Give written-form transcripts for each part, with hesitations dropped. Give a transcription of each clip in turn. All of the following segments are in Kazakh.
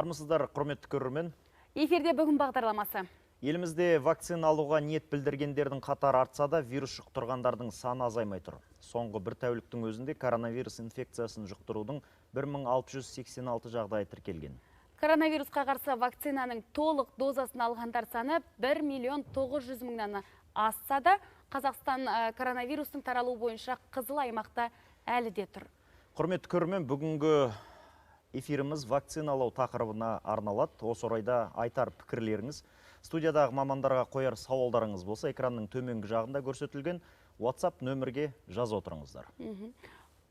Армысыздар, құрметті көрермен. Эфирде бүгін бағдарламасы. Елімізде вакцина алуға ниет білдіргендердің қатары артса да, вирус жұқтырғандардың саны азаймай тұр. Соңғы бір тәуліктің өзінде коронавирус инфекциясын жұқтырудың 1686 жағдайы тіркелген. Коронавирусқа қарсы вакцинаның толық дозасын алғандар саны 1.900.000-нан асса да, Қазақстан коронавирустың таралу бойынша қызыл аймақта әлі де тұр. Құрметті көрермен, бүгінгі эфиріміз вакциналау тақырыбына арналады. Осы орайда айтар пікірлеріңіз, студиядағы мамандарға қояр сауалдарыңыз болса, экранның төменгі жағында көрсетілген WhatsApp нөмірге жаз отырыңыздар.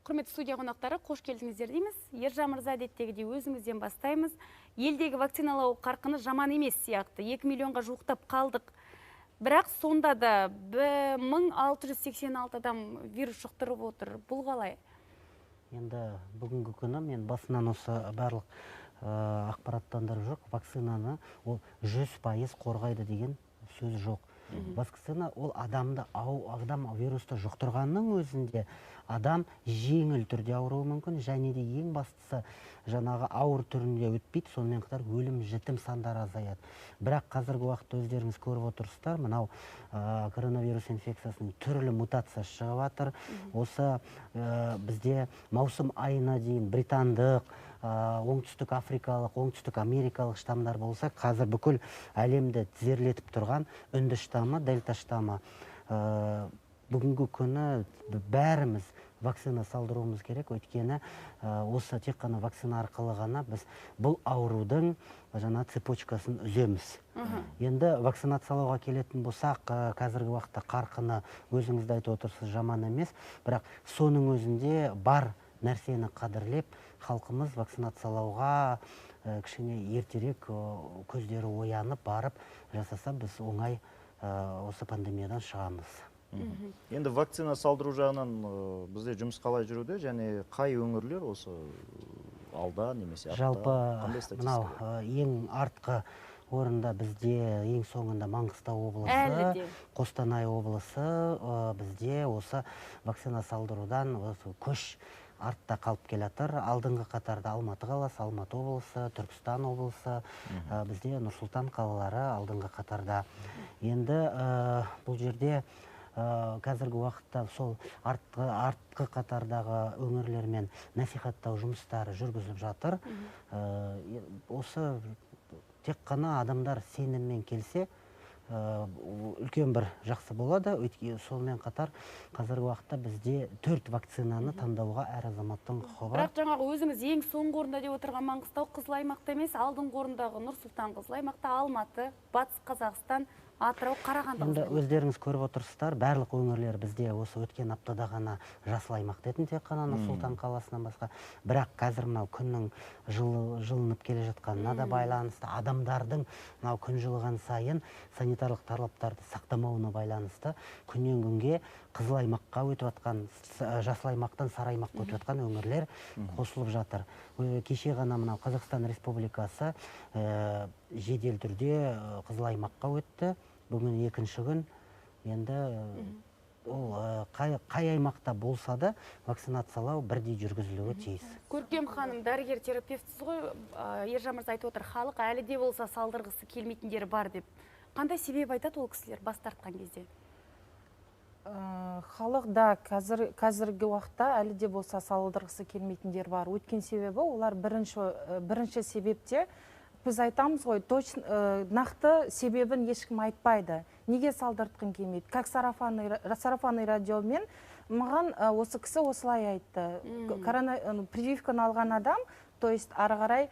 Құрметті студия қонақтары, қош келдіңіздер дейміз. Ержан мырза, әдеттегідей өзіңізден бастаймыз. Елдегі вакциналау қарқыны жаман емес сияқты. 2 миллионға жуықтап қалдық. Бірақ сонда да 1686 адам вирус жұқтырып отыр. Бұл қалай? Енді бүгінгі күні мен басынан осы барлық ақпараттандырып жоқ. Вакцинаны ол 100% қорғайды деген сөз жоқ. Вакцина ол адам вирусты жұқтырғанның өзінде адам жеңіл түрде ауыруы мүмкін, және де ең бастысы жаңағы ауыр түрінде өтпейді, сонымен қатар өлім жітім сандары азаяды. Бірақ қазіргі уақытта өздеріңіз көріп отырсыздар, мынау коронавирус инфекциясының түрлі мутация шығып жатыр. Осы бізде маусым айына дейін британдық, оңтүстік африкалық, оңтүстік америкалық штамдар болса, қазір бүкіл әлемді тізерлетіп тұрған үнді штамы, дельта штамы. Бүгінгі күні бәріміз вакцина салдыруымыз керек, өйткені осы тек қана вакцина арқылы ғана біз бұл аурудың жаңа цепочкасын үземіз. Енді вакцинациялауға келетін болсақ, қазіргі уақытта қарқыны өзіңізді айтып отырсыз жаман емес, бірақ соның өзінде бар нәрсені қадірлеп, халқымыз вакцинациялауға кішкене ертерек көздері оянып барып жасаса, біз оңай осы пандемиядан шығамыз. Енді вакцина салдыру жағынан бізде жұмыс қалай жүруде, және қай өңірлер осы алда немесе артта? Жалпы мынау ең артқы орында бізде ең соңында Маңғыстау облысы, Қостанай облысы бізде осы вакцина салдырудан көш артта қалып келатыр. Алдыңғы қатарда Алматы қаласы, Алматы облысы, Түркістан облысы, бізде Нұр-Сұлтан қалалары алдыңғы қатарда. Енді бұл жерде қазіргі уақытта сол артқы қатардағы өңірлермен насихаттау жұмыстары жүргізіліп жатыр. Осы тек қана адамдар сеніммен келсе, үлкен бір жақсы болады. Сонымен қатар қазіргі уақытта бізде 4 вакцинаны таңдауға әр азаматтың құқығы бар. Бірақ жаңағы өзіңіз ең соңғы орында деп отырған Маңғыстау қызыл аймақта емес, алдыңғы орындағы Нұр-Сұлтан қызыл аймақта, Алматы, Батыс Қазақстан, Атырау, Қарағанды. Енді өздеріңіз көріп отырсыздар, барлық өңірлер бізде осы өткен аптада ғана жасыл аймақ дедім, тек қана Нұр-Сұлтан қаласынан басқа. Бірақ қазір мынау күннің жылынып келе жатқанына да байланысты, адамдардың мынау күн жылыған сайын санитарлық талаптарды сақтамауына байланысты күннен күнге қызыл аймаққа өтіп жатқан, жасыл аймақтан сары аймаққа өтіп жатқан өңірлер қосылып жатыр. Кеше ғана мынау Қазақстан Республикасы жедел түрде қызыл аймаққа өтті. Бүгін екінші күн. Енді қай аймақта болса да вакцинациялау бірдей жүргізілуі тиіс. Көркем ханым, дәрігер терапевтсіз ғой, Ержан мырза айтып отыр, халық әлі де болса салдырғысы келмейтіндері бар деп. Қандай себеп айтады ол кісілер бас тартқан кезде? Халық да қазіргі уақытта әлі де болса салдырғысы келмейтіндер бар. Өткен себебі олар бірінші себепте біз айтамыз ғой, нақты себебін ешкім айтпайды. Неге салдыртқын келмейді? Как сарафанный радиомен маған осы кісі осылай айтты. Прививканы алған адам, то есть ары қарай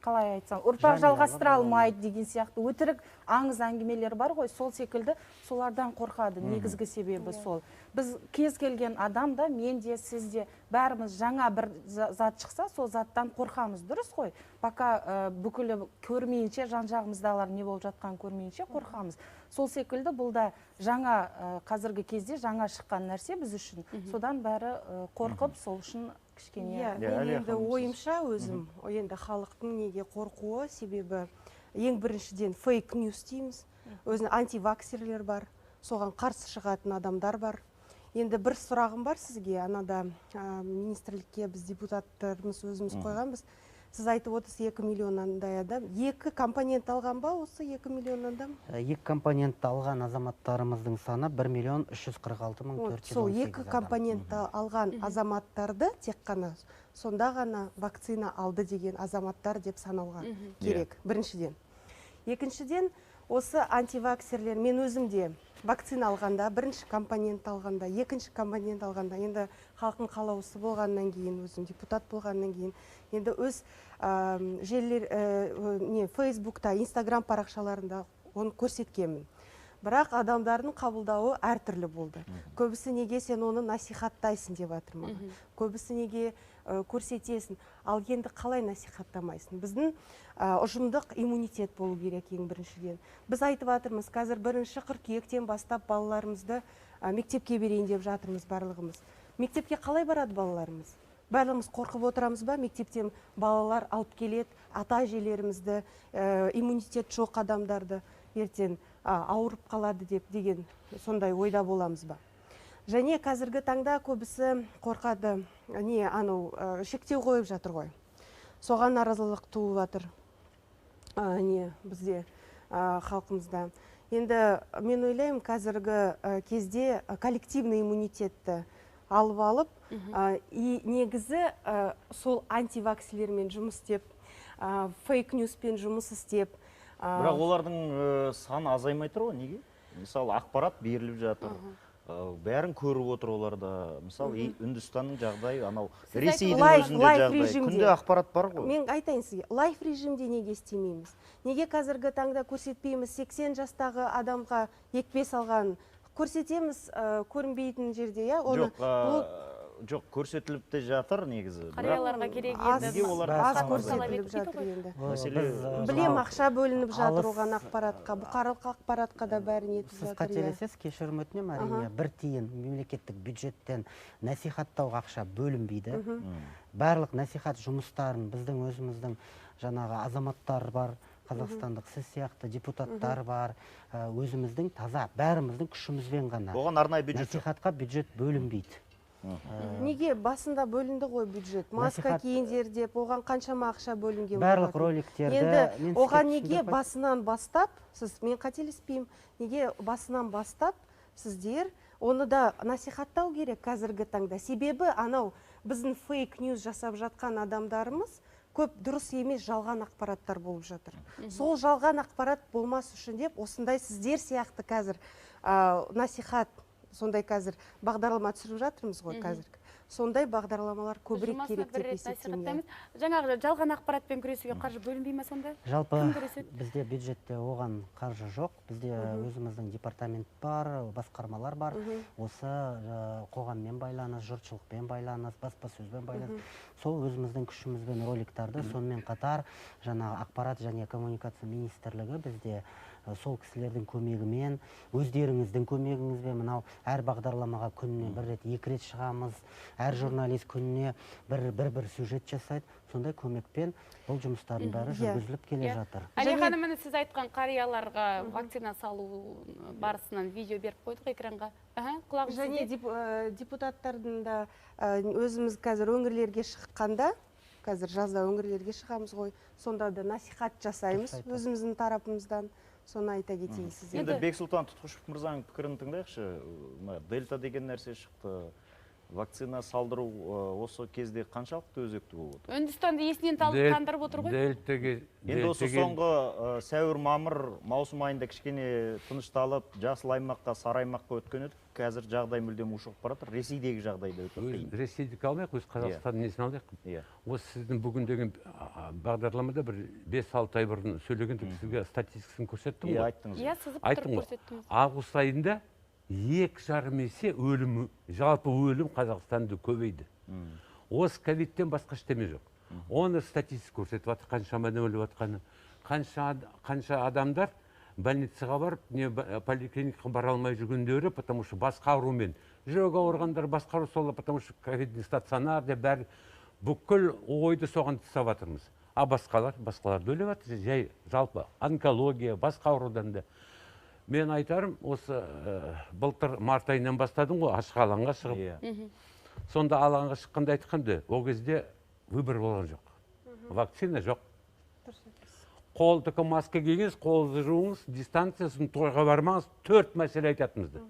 қалай айтсам, ұрпақ жалғастыра алмайды деген сияқты өтірік аңыз әңгімелер бар ғой, сол секілді солардан қорқады. Негізгі себебі сол. Біз кез келген адамда, мен де, сіз де, бәріміз жаңа бір зат шықса, сол заттан қорқамыз, дұрыс қой. Пока бүкілі көрмейінше, жан-жағымыздағылар не болып жатқан көрмейінше қорқамыз. Сол секілді бұл да жаңа қазіргі кезде жаңа шыққан нәрсе біз үшін. Содан бәрі қорқып, сол үшін кішкене. Енді ойымша өзім, енді халықтың неге қорқуы себебі ең біріншіден фейк ньюс дейміз. Өзіне антиваксерлер бар, соған қарсы шығатын адамдар бар. Енді бір сұрағым бар сізге, анада министрлікке біз депутаттарымыз өзіміз қойғанбыз. Сіз айтып отырсыз 2 миллиондай адам. 2 компонент алған ба осы 2 миллион адам? 2 компонентті алған азаматтарымыздың саны 1.346.418 Сол 2 компонентті алған азаматтарды тек қана сонда ғана вакцина алды деген азаматтар деп санауға керек, біріншіден. Екіншіден, осы антиваксерлер, мен өзімде вакцина алғанда, бірінші компонент алғанда, екінші компонент алғанда, енді халқың қалауысы болғаннан кейін, өзім депутат болғаннан кейін, енді өз желілер, Фейсбукта, Инстаграм парақшаларында оны көрсеткенмін. Бірақ адамдардың қабылдауы әртүрлі болды. Көбісі неге сен оны насихаттайсың деп жатыр маған. Көбісі неге көрсетесің, ал енді қалай насихаттамайсың? Біздің ұжымдық иммунитет болу керек ең біріншіден. Біз айтып жатырмыз, қазір 1 қыркүйектен бастап балаларымызды мектепке берейін деп жатырмыз барлығымыз. Мектепке қалай барады балаларымыз? Барлығымыз қорқып отырамыз ба? Мектептен балалар алып келеді, ата-әжелерімізді, иммунитет жоқ адамдарды ертең ауырып қалады деген сондай ойда боламыз ба? Және қазіргі таңда көбісі қорқады, шектеу қойып жатыр ғой. Соған наразылық туып жатыр бізде халқымызда. Енді мен ойлаймын, қазіргі кезде коллективный иммунитетті алып, негізі сол антиваксилермен жұмыс істеп, фейк-ньюспен жұмыс істеп. Бірақ олардың саны азаймай тұр ғой, неге? Мысалы, ақпарат беріліп жатыр. Бәрін көріп отыр оларда. Мысалы, Үндістанның жағдайы, анау Ресейдің өзінде жағдайы. Күнде ақпарат бар ғой. Мен айтайын сізге, лайф режимде неге істемейміз? Неге қазіргі таңда көрсетпейміз? 80 жастағы адамға екпе салған көрсетеміз көрінбейтін жерде, Жоқ, көрсетіліп те жатыр негізі. Қарияларға керек еді. Аз көрсетіліп жатыр енді. Білем, ақша бөлініп жатыр оған ақпаратқа, бұқаралық ақпаратқа да бәрін етіп жатыр. Сіз қателесесіз, кешірім өтінемін, әрине, 1 тиын мемлекеттік бюджеттен насихаттауға ақша бөлінбейді. Барлық насихат жұмыстарын біздің өзіміздің жаңағы азаматтар бар, қазақстандық сіз сияқты депутаттар бар, өзіміздің таза, бәріміздің күшімізбен ғана. Оған арнайы бюджет жоқ. Насихатқа бюджет бөлінбейді. Неге басында бөлінді ғой бюджет? Маска киіңдер деп, оған қаншама ақша бөлінген. Барлық роликтерді... Енді оған неге басынан бастап, мен қателеспеймін, неге басынан бастап сіздер оны да насихаттау керек қазіргі таңда. Себебі анау біздің фейк-ньюс жасап жатқан адамдарымыз көп дұрыс емес жалған ақпараттар болып жатыр. Сол жалған ақпарат болмас үшін деп, осындай сіздер сияқты қазір насихат, сондай қазір бағдарлама түсіріп жатырмыз ғой қазір. Сондай бағдарламалар көбірек керек деп есептеймін. Жаңағы жалған ақпаратпен күресуге қаржы бөлінбей ме сонда? Жалпы бізде бюджетте оған қаржы жоқ. Бізде өзіміздің департамент бар, басқармалар бар. Осы қоғаммен байланыс, жұртшылықпен байланыс, баспасөзбен байланыс. Сол өзіміздің күшімізбен роликтарды, сонымен қатар жаңағы ақпарат және коммуникация министрлігі бізде сол кісілердің көмегімен, өздеріңіздің көмегіңізбен, мынау әр бағдарламаға күніне 1 рет, 2 рет шығамыз, әр журналист күніне бір сюжет жасайды. Сондай көмекпен бұл жұмыстардың бәрі жүргізіліп келе жатыр. Әлия ханым, сіз айтқан қарияларға вакцина салу барысынан видео беріп қойдық экранға. Және депутаттардың да өзіміз қазір өңірлерге шыққанда, қазір жазда өңірлерге шығамыз ғой, сонда да насихат жасаймыз өзіміздің тарапымыздан. Соны айта кетейін сізге. Енді Бексұлтан Тұтқышев мырзаның пікірін тыңдайықшы. Дельта деген нәрсе шықты. Вакцина салдыру осы кезде қаншалықты өзекті болып отыр? Үндістанды есінен тандырып отыр ғой? Енді осы соңғы сәуір, мамыр, маусым айында кішкене тынышталып, жасыл аймаққа, сары аймаққа өткен еді. Қазір жағдай мүлдем ушығып баратыр. Ресейдегі жағдайда өте қиын. Ресейдікі алмайық, өз Қазақстанның несін алайық. Осы сіздің бүгін деген бағдарламада бір 5-6 ай бұрын сөйлегенде сізге статистикасын көрсеттім ғой. Айттым ғой. Август айында 2,5 есе жалпы өлім Қазақстанда көбейді. Осы ковидтен басқа ештеме жоқ. Оны статистика көрсетіп жатыр, қаншама адам өліп жатқаны, қанша адамдар больницаға барып, поликлиникаға бара алмай жүргендері, потому что басқа аурумен, жүрек ауырғандар басқа ауру солы, потому что ковидный стационар деп бәрі бүкіл ойды соған тастап жатырмыз. А басқалар өліп жатыр, жай жалпы онкология, басқа аурудан да. Мен айтарым, осы былтыр март айынан бастадым ғой, ашық алаңға шығып. Сонда алаңға шыққанда айтқанды, ол кезде выбор болған жоқ. Вакцина жоқ. Қолдықы маска кигіңіз, қолды жуыңыз, дистанциясын тойға бармаңыз, 4 мәселе айтатынызды.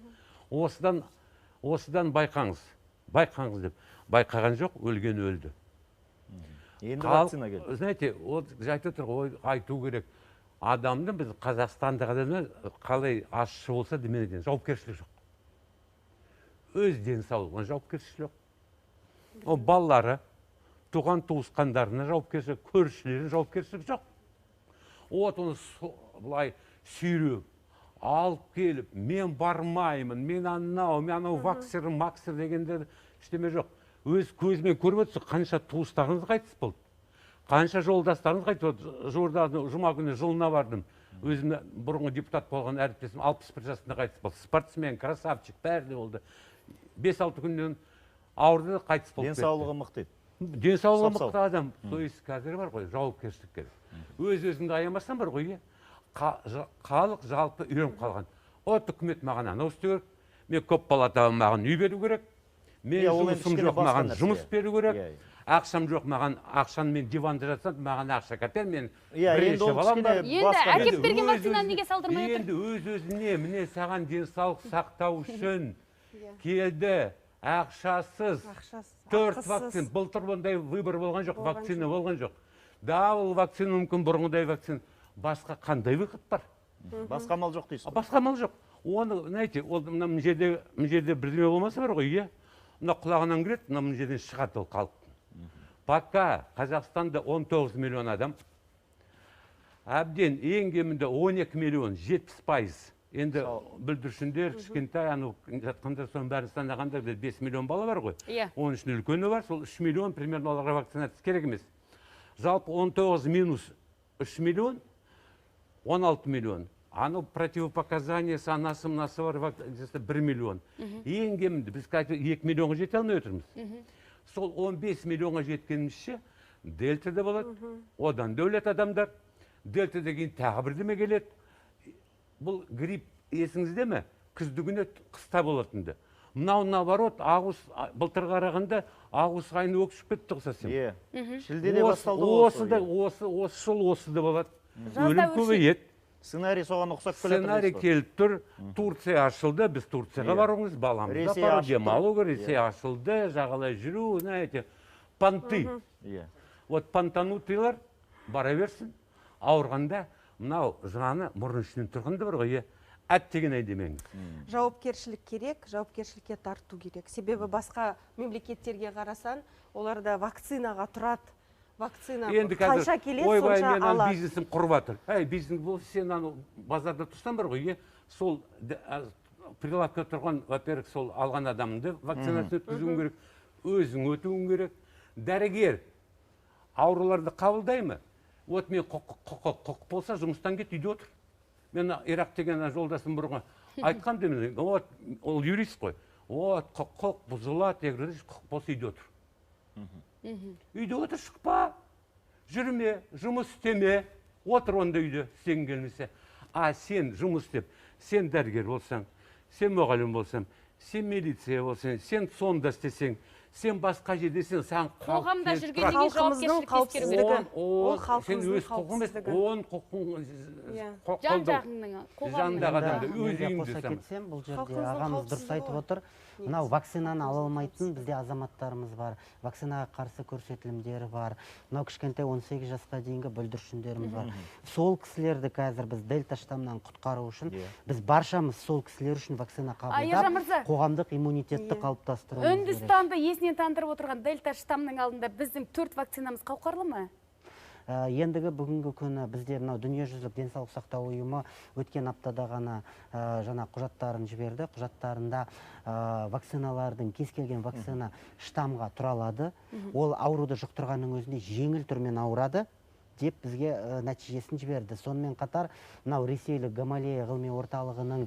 Осыдан байқаңыз деп. Байқаған жоқ, өлген өлді. Енді вакцина келді. Знаете, жайты отыр, айту керек. Адамды біз Қазақстандық адамдар қалай ашшы болса демеден жауапкершілік жоқ. Өз денсаулығына жауапкершілік жоқ. О балалары, туған туысқандарына жауапкершілік, көршілеріне жауапкершілік жоқ. Оны былай сүйреп, алып келіп, мен бармаймын, мен анау ваксер, максер дегендер іштеме жоқ. Өз көзімен көріп отырсыз, қанша туыстарыңыз қайтыс болды. Қанша жолдастарыңыз қайтыс болды. Жуырда жұма күні жылына бардым. Өзім бұрынғы депутат болған әріптесім 61 жасында қайтыс болды. Спортсмен, красавчик, бәрі де болды. 5-6 күннен ауырды, қайтыс болды. Денсаулығы мықты еді. Денсаулығы мықты адам. То есть қазір бар ғой, жауапкершілік керек. Өз-өзіңді аямасаң бар ғой, халық жалпы үйреніп қалған. Үкімет маған анау істеу керек, мен көп балалы маған үй беру керек, мен жұмысым жоқ маған жұмыс беру керек, ақшам жоқ маған ақшаны мен диванда жатсам маған ақша кәтер, мен бірінші балам бар. Енді әкеп берген вакцинаны неге салдырмай отыр? Енді өз-өзіне міне саған денсаулық сақтау үшін келді, ақшасыз 4 вакцина. Былтыр бұндай выбор болған жоқ, вакцина болған жоқ. Да, ол вакцина мүмкін бұрынғыдай вакцина. Басқа қандай выход бар? Басқа мал жоқ дейсіз. Басқа мал жоқ. Оны, знаете, ол мына жерде бірдеме болмаса бар ғой, мына құлағынан кіреді, мына жерден шығады ол қалып. Пока Қазақстанда 19 миллион адам, әбден ең кемінде 12 миллион, 70%. Енді бүлдіршіндер, кішкентай, жатқандар соның бәрін санағанда 5 миллион бала бар ғой. Оның үшін үлкені бар, сол 3 миллион примерно оларға вакцинация керек емес. Жалпы 19 минус 3 миллион, 16 миллион. Аны противопоказания санасы мұнасы бар 1 миллион. Ең кемінде біз 2 миллионға жете алмай отырмыз. Сол 15 миллионға жеткенімізше дельтада болады, одан дөлет адамдар, дельтада кейін тағы бірдеме келеді. Бұл грипп есіңізде ме? Күздігіне қыста болатынды. Мынау наоборот, былтыр қарағанда август айында өксіп кетті ұқсасым. Шілдеде басталды осы жыл осыда болады. Өлім көбейеді. Сценарий соған ұқсап келеді. Сценарий келіп тұр. Турция ашылды, біз Турцияға баруымыз, баламызды апару, демалу, Ресей ашылды, жағалай жүру, знаете, понты. Вот понтанутыйлар бара берсін, ауырғанда мынау жаны мұрын ішінен тұрғанда бар ғой, әттеген айдемеңіз. Жауапкершілік керек, жауапкершілікке тарту керек. Себебі басқа мемлекеттерге қарасан, оларда вакцинаға тұрады. Вакцина қанша келеді, сонша алады. Мен бизнесім құрып атыр. Бизнес болса, сен базарда тұрсам бар ғой, сол прилавка тұрған, во-первых, сол алған адамды вакцинасын өткізуің керек, өзің өтуің керек. Дәрігер ауруларды қабылдаймы? Вот мен құқық болса, жұмыстан кет, үйде отыр. Мен Ирақ деген жолдасым бұрынға айтқам демен, ол юрист қой. Құқық бұзылады, құқық болса, үйде отыр. Үйде отыр, шықпа, жүрме, жұмыс істеме, отыр онда үйде, істеген келмесе. Сен жұмыс істеп, сен дәрігер болсаң, сен мұғалім болсаң, сен милиция болсаң, сен сонда істесең, сен басқа жерде сен қоғамда жүргенде жауапкершілік ескеру керек. Ол халқымыздың қауіпсіздігі. Жан-жағыңның адамды өз үйіңді кетсем, бұл жерде ағамыз дұрыс айтып отыр. Мынау вакцинаны ала алмайтын бізде азаматтарымыз бар. Вакцинаға қарсы көрсетілімдері бар. Мынау кішкентай 18 жасқа дейінгі бүлдіршіндеріміз бар. Сол кісілерді қазір біз дельта штамынан құтқару үшін, біз баршамыз сол кісілер үшін вакцина қабылдап, қоғамдық иммунитетті қалыптастыру. Үндістанды есінен тандырып отырған дельта штамның алдында біздің 4 вакцинамыз қауқарлы ма? Ендігі бүгінгі күні бізде мынау дүниежүзілік денсаулық сақтау ұйымы өткен аптада ғана жаңа құжаттарын жіберді. Құжаттарында вакциналардың кез келген вакцина штамға тұра алады. Ол ауруды жұқтырғанның өзінде жеңіл түрмен ауырады деп бізге нәтижесін жіберді. Сонымен қатар мынау ресейлік Гамалея ғылыми орталығының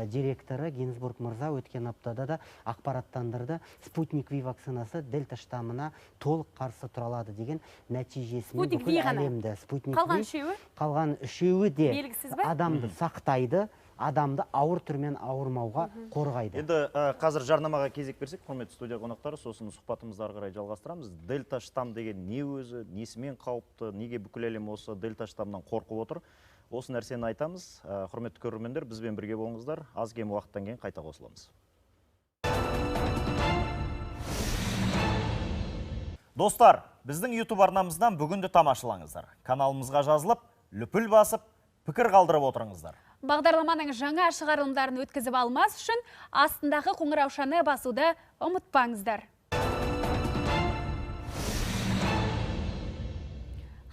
директоры Гинзбург мырза өткен аптада да ақпараттандырды. Спутник V вакцинасы дельта штамына толық қарсы тұра алады деген нәтижесімен бүкіл әлемді. Қалған үшеуі? Қалған үшеуі де адамды сақтайды. адамды ауыр түрмен ауырмауға қорғайды. Енді қазір жарнамаға кезек берсек, құрметті студия қонақтары, сосын сұхбатымызды ары қарай жалғастырамыз. Дельта штамм деген не өзі, несімен қауіпті, неге бүкіл әлем осы дельта штаммнан қорқып отыр? Осы нәрсені айтамыз. Құрметті көрермендер, бізбен бірге болыңыздар. Аз кем уақыттан кейін қайта қосыламыз. Достар, біздің YouTube арнамыздан бүгінді тамашалаңыздар. Каналымызға жазылып, лүпіл басып, пікір қалдырып отырыңыздар. Бағдарламаның жаңа шығарылымдарын өткізіп алмас үшін астындағы қоңыраушаны басуды ұмытпаңыздар.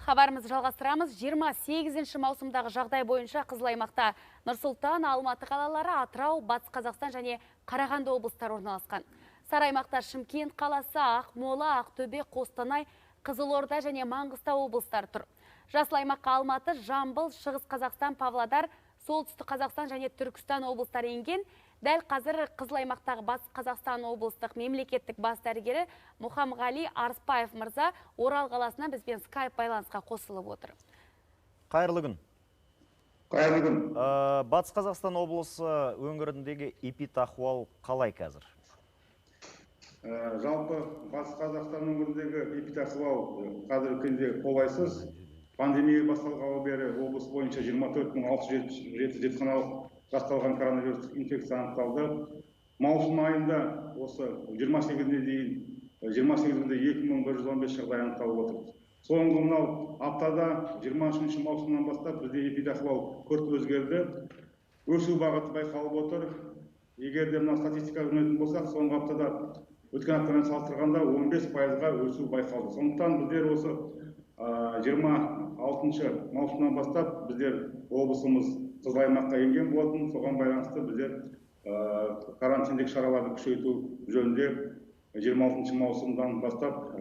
Хабарымызды жалғастырамыз. 28 маусымдағы жағдай бойынша Қызыл аймақта Нұр-Сұлтан, Алматы қалалары, Атырау, Батыс Қазақстан және Қарағанды облыстары орналасқан. Сары аймақта Шымкент қаласы, Ақмола, Ақтөбе, Қостанай, Қызылорда және Маңғыстау облыстары тұр. Жасыл аймаққа Алматы, Жамбыл, Шығыс Қазақстан, Павлодар, Солтүстік Қазақстан және Түркістан облыстары енген. Дәл қазір Қызыл аймақтағы Батыс Қазақстан облыстық мемлекеттік бас дәрігері Мұхамғали Арыспаев мырза Орал қаласынан бізбен скайп байланысқа қосылып отыр. Қайырлы күн. Қайырлы күн. Батыс Қазақстан облысы өңіріндегі эпидахуал қалай қазір? Жалпы Батыс Қазақстан өңіріндегі эпидахуал қазіргі күнде қолайсыз. Пандемия басталғалы бері облыс бойынша 24.607 зертханалық расталған коронавирустық инфекция анықталды. Маусым айында осы 28-іне дейін 28-інде 2115 жағдай анықталып отыр. Соңғы мынау аптада 23 маусымнан бастап бізде эпидахуал күрт өзгерді. Өсу бағыты байқалып отыр. Егер де мына статистикаға жүгінетін болсақ, соңғы аптада өткен аптамен салыстырғанда 15%-ға өсу байқалды. Сондықтан біздер осы 26 маусымнан бастап біздер облысымыз Қызыл аймаққа енген болатын. Соған байланысты біздер карантиндік шараларды күшейту жөнінде 26 маусымдан бастап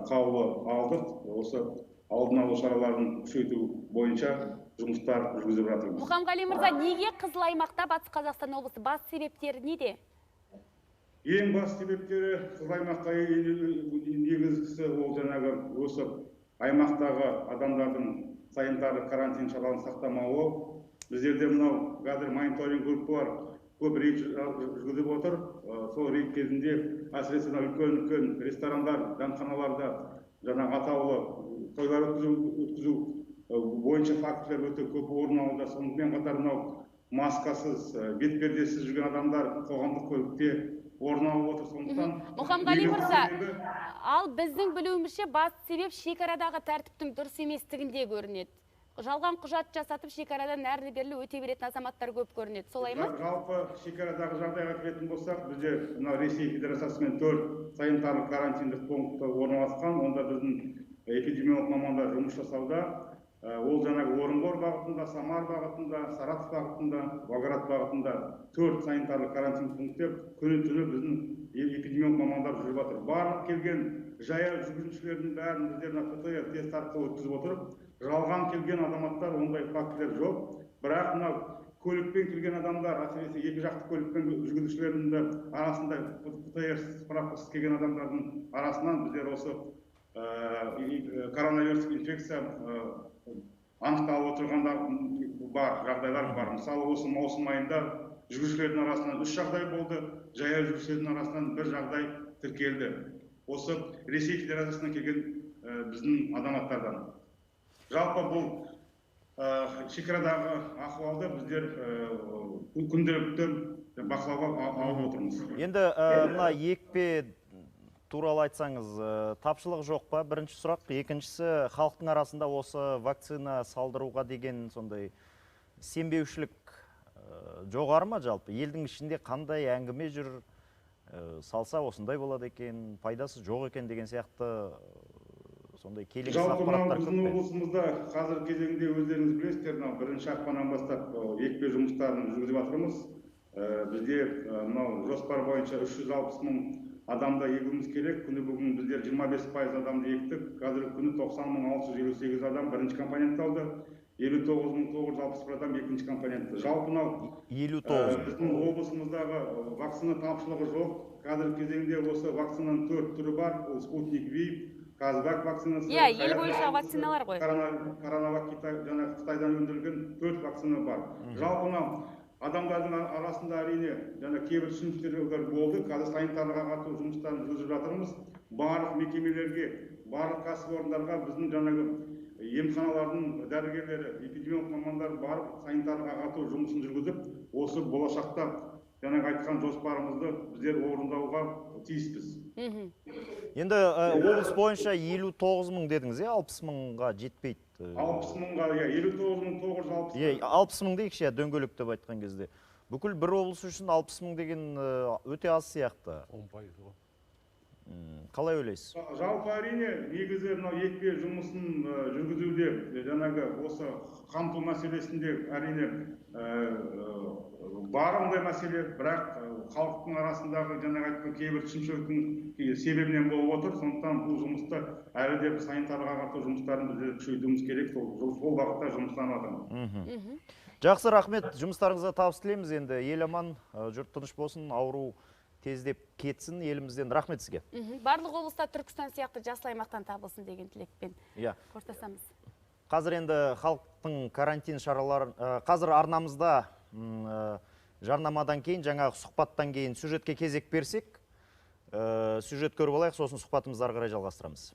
қаулы алдық. Осы алдын алу шараларын күшейту бойынша жұмыстар жүргізіп жатырмыз. Мұхамғали мырза, неге Қызыл аймақта Батыс Қазақстан облысы? Басты себептері неде? Ең басты себептері Қызыл аймаққа негізгісі ол жаңағы осы аймақтағы адамдардың санитарлық карантин шараларын сақтамауы. Біздерде мынау қазір мониторинг группалар көп рейд жүргізіп отыр. Сол рейд кезінде әсіресе үлкен ресторандар, дәмханаларда жаңағы атаулы тойлар өткізу бойынша фактілер өте көп орын алуда. Сонымен қатар мынау маскасыз, бетпердесіз жүрген адамдар қоғамдық көлікте орын алып отыр. Сондықтан Мұхамғали мырза, ал біздің білуімізше басты себеп шекарадағы тәртіптің дұрыс еместігінде көрінеді. Жалған құжат жасатып шекарадан әрі берлі өте беретін азаматтар көп көрінеді. Солай ма? Жалпы шекарадағы жағдайға келетін болсақ, бізде Ресей Федерациясымен 4 санитарлық карантиндік пункт орналасқан. Онда біздің эпидемиолог мамандар жұмыс жасауда. Ол жаңағы Орынбор бағытында, Самар бағытында, Саратов бағытында, Волгоград бағытында 4 санитарлық карантин пунктте күні-түні біздің эпидемиолог мамандар жүріп жатыр. Барлық келген жаяу жүргізушілердің бәрін біздер ПЦР тест арқылы өткізіп отырып, жалған келген азаматтар ондай фактілер жоқ. Бірақ мынау көлікпен келген адамдар, әсіресе екі жақты көлікпен жүргізушілердің арасында ПЦР справкасыз келген адамдардың арасынан біздер осы коронавирус инфекция анықталып отырғандар бар, жағдайлар бар. Мысалы, осы маусым айында жүргізушілердің арасынан 3 жағдай болды, жаяу жүргізушілердің арасынан 1 жағдай тіркелді. Осы Ресей Федерациясынан келген біздің азаматтардан. Жалпы бұл шекарадағы ахуалды біздер күнделікті бақылауға алып отырмыз. Енді мына екпе туралы айтсаңыз, тапшылық жоқ па? Бірінші сұрақ. Екіншісі, халықтың арасында осы вакцина салдыруға деген сондай сенбеушілік жоғары ма жалпы? Елдің ішінде қандай әңгіме жүр? Салса осындай болады екен, пайдасы жоқ екен деген сияқты сондай келеңсіз ақпараттар көп. Жалпы біздің облысымызда қазір кезеңде өздеріңіз білесіздер, 1 ақпаннан бастап екпе жұмыстарын жүргізіп жатырмыз. Бізде мынау жоспар бойынша 360 мың адамда егуіміз керек. Күні бүгін біздер 25% адамды ектік. Қазіргі күні 90.658 адам бірінші компонентті алды, 59.961 адам екінші компонентті. Жалпы мынау 59. Біздің облысымыздағы вакцина тапшылығы жоқ. Қазіргі кезеңде осы вакцинаның 4 түрі бар. Ол Спутник V, Казбак вакцинасы. Ел бойынша вакциналар ғой. Коронавак Қытайдан өндірілген 4 вакцина бар. Жалпы Адамдардың арасында әрине жаңа кейбір түсініктер болды. Қазір санитарлық ағарту жұмыстарын жүргізіп жатырмыз. Барлық мекемелерге, барлық кәсіпорындарға біздің жаңағы емханалардың дәрігерлері, эпидемиолог мамандар барып санитарлық ағарту жұмысын жүргізіп, осы болашақта жаңағы айтқан жоспарымызды біздер орындауға тиіспіз. Енді облыс бойынша 59 мың дедіңіз, 60 мыңға жетпейді. 60 мыңға, 59.960. 60 мың дейікші, дөңгелек деп айтқан кезде. Бүкіл бір облыс үшін 60 мың деген өте аз сияқты. 10% ғой. Қалай ойлайсыз? Жалпы әрине негізі мынау екпе жұмысын жүргізуде жаңағы осы қамту мәселесінде әрине бар ондай мәселе, бірақ халықтың арасындағы жаңағы айтқан кейбір түсінушіліктің себебінен болып отыр. Сондықтан бұл жұмысты әлі де санитарлық ағарту жұмыстарын біздер күшейтуіміз керек. Сол бағытта жұмыстанып жатырмыз. Жақсы, рахмет. Жұмыстарыңызға табыс тілейміз. Енді ел аман, жұрт тыныш болсын, ауру тездеп кетсін елімізден. Рахмет сізге. Барлық облыста Түркістан сияқты жасыл аймақтан табылсын деген тілекпен қоштасамыз. Қазір енді халықтың карантин шаралары, қазір арнамызда жарнамадан кейін, жаңағы сұхбаттан кейін сюжетке кезек берсек, сюжет көріп алайық, сосын сұхбатымызды ары қарай жалғастырамыз.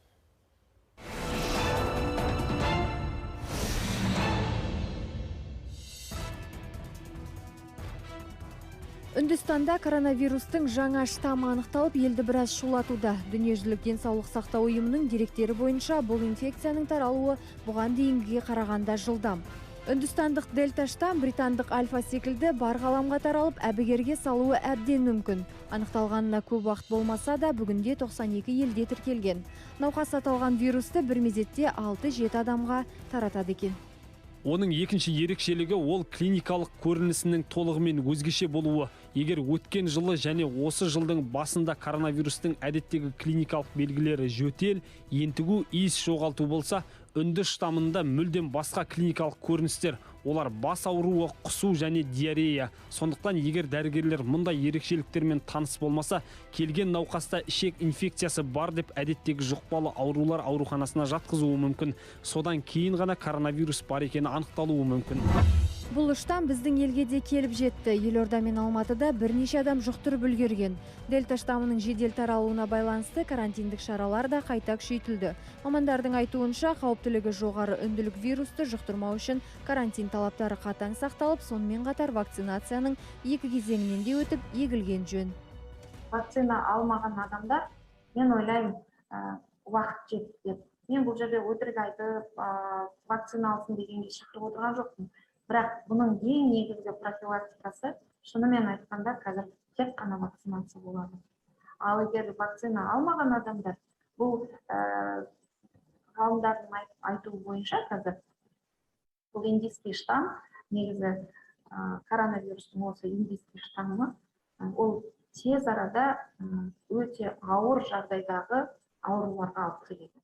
Үндістанда коронавирустың жаңа штаммы анықталып, елді біраз шулатуда. Дүниежүзілік денсаулық сақтау ұйымының деректері бойынша бұл инфекцияның таралуы бұған дейінгіге қарағанда жылдам. Үндістандық дельта штамм британдық альфа секілді бар ғаламға таралып, әбігерге салуы әбден мүмкін. Анықталғанына көп уақыт болмаса да, бүгінде 92 елде тіркелген. Науқас аталған вирусты бір мезетте 6-7 адамға таратады екен. Оның екінші ерекшелігі ол клиникалық көрінісінің толығымен өзгеше болуы. Егер өткен жылы және осы жылдың басында коронавирустың әдеттегі клиникалық белгілері жөтел, ентігу, иіс жоғалту болса, үнді штаммында мүлдем басқа клиникалық көріністер. Олар бас ауруы, құсу және диарея. Сондықтан егер дәрігерлер мұндай ерекшеліктермен таныс болмаса, келген науқаста ішек инфекциясы бар деп әдеттегі жұқпалы аурулар ауруханасына жатқызуы мүмкін. Содан кейін ғана коронавирус бар екені анықталуы мүмкін. Бұл штамм біздің елге де келіп жетті. Елорда мен Алматыда бірнеше адам жұқтырып үлгерген. Дельта штаммының жедел таралуына байланысты карантиндік шаралар да қайта күшейтілді. Мамандардың айтуынша, қауіптілігі жоғары үнділік вирусты жұқтырмау үшін карантин талаптары қатаң сақталып, сонымен қатар вакцинацияның 2 кезеңінен де өтіп, егілген жөн. Вакцина алмаған адамдар, мен ойлаймын, уақыт жетті деп. Мен бұл жерде өтірік айтып, вакцина алсын дегенге шақырып отырған жоқпын. Бірақ бұның ең негізгі профилактикасы, шынымен айтқанда, қазір тек қана вакцинация болады. Ал егер вакцина алмаған адамдар, бұл ғалымдардың айтуы бойынша қазір бұл индийский штамм, негізі коронавирустың осы индийский штаммы, ол тез арада өте ауыр жағдайдағы ауруларға алып келеді.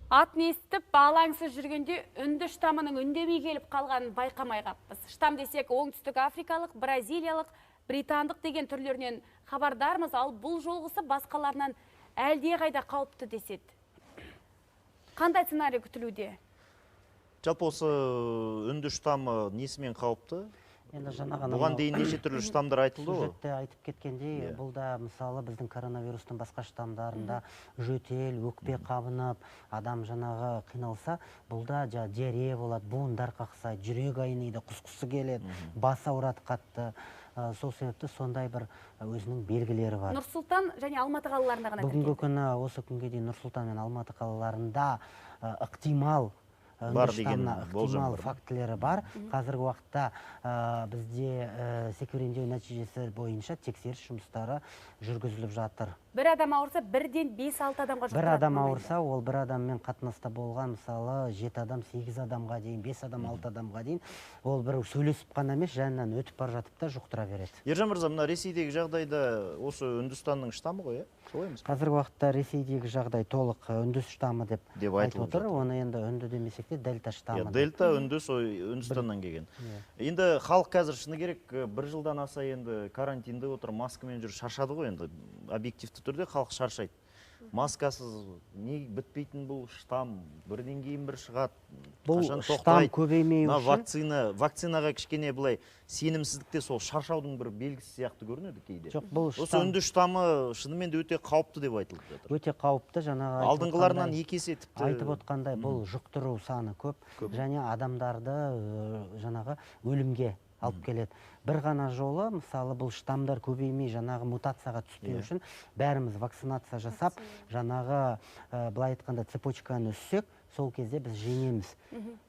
Атын естіп, балаңсыз жүргенде үнді штамының үндемей келіп қалғанын байқамай қаппыз. Штам десек, оңтүстік африкалық, бразилиялық, британдық деген түрлерінен хабардармыз, ал бұл жолғысы басқаларынан әлде қайда қауіпті деседі. Қандай сценарий күтілуде? Жалпы осы үнді штамы несімен қауіпті? Бұған дейін неше түрлі штамдар айтылды ғой? Сюжетте айтып кеткендей, бұл да мысалы біздің коронавирустың басқа штамдарында жөтел, өкпе қабынып, адам жаңағы қиналса, бұл да диарея болады, буындар қақсайды, жүрек айниды, құсқысы келеді, бас ауырады қатты. Сол себепті сондай бір өзінің белгілері бар. Нұр-Сұлтан және Алматы қалаларында ғана бүгінгі күні осы күнге дейін Нұр-Сұлтан мен Алматы қалаларында ықтимал фактілері бар. Қазіргі уақытта бізде секвендеу нәтижесі бойынша тексеріс жұмыстары жүргізіліп жатыр. Бір адам ауырса, бірден 5-6 адамға жұқтырады. Бір адам ауырса, ол бір адаммен қатынаста болған, мысалы 7 адам, 8 адамға дейін, 5 адам, 6 адамға дейін, ол бір сөйлесіп қана емес, жанынан өтіп бара жатып та жұқтыра береді. Ержан мырза, мына Ресейдегі жағдайда осы Үндістанның штамы ғой, солай емес? Қазіргі уақытта Ресейдегі жағдай толық үндіс штамы деп айтып отыр. Оны енді үнді демесек те дельта штамы. Дельта үндіс Үндістаннан келген. Енді халық қазір шыны керек, бір жылдан аса енді карантинде отыр, маскамен жүр, шаршады ғой енді. Объективті түрде халық шаршайды. маскасыз не бітпейтін бұл штамм бірден кейін бір шығады. Бұл Қашан штамм тоқтайды? көбеймеу Мына үшін вакцинаға кішкене былай сенімсіздікте сол шаршаудың бір белгісі сияқты көрінеді кейде. жоқ, бұл Осы штамм үнді штаммы шынымен де өте қауіпті деп айтылып жатыр. өте қауіпті, жаңағы айтып Алдыңғыларынан отқандай- 2 есе тіпті айтып отқандай, бұл жұқтыру саны көп, және адамдарды жаңағы өлімге алып келеді. Бір ғана жолы, мысалы, бұл штамдар көбеймей жаңағы мутацияға түспеу үшін бәріміз вакцинация жасап, жаңағы былай айтқанда цепочканы үссек, сол кезде біз жеңеміз.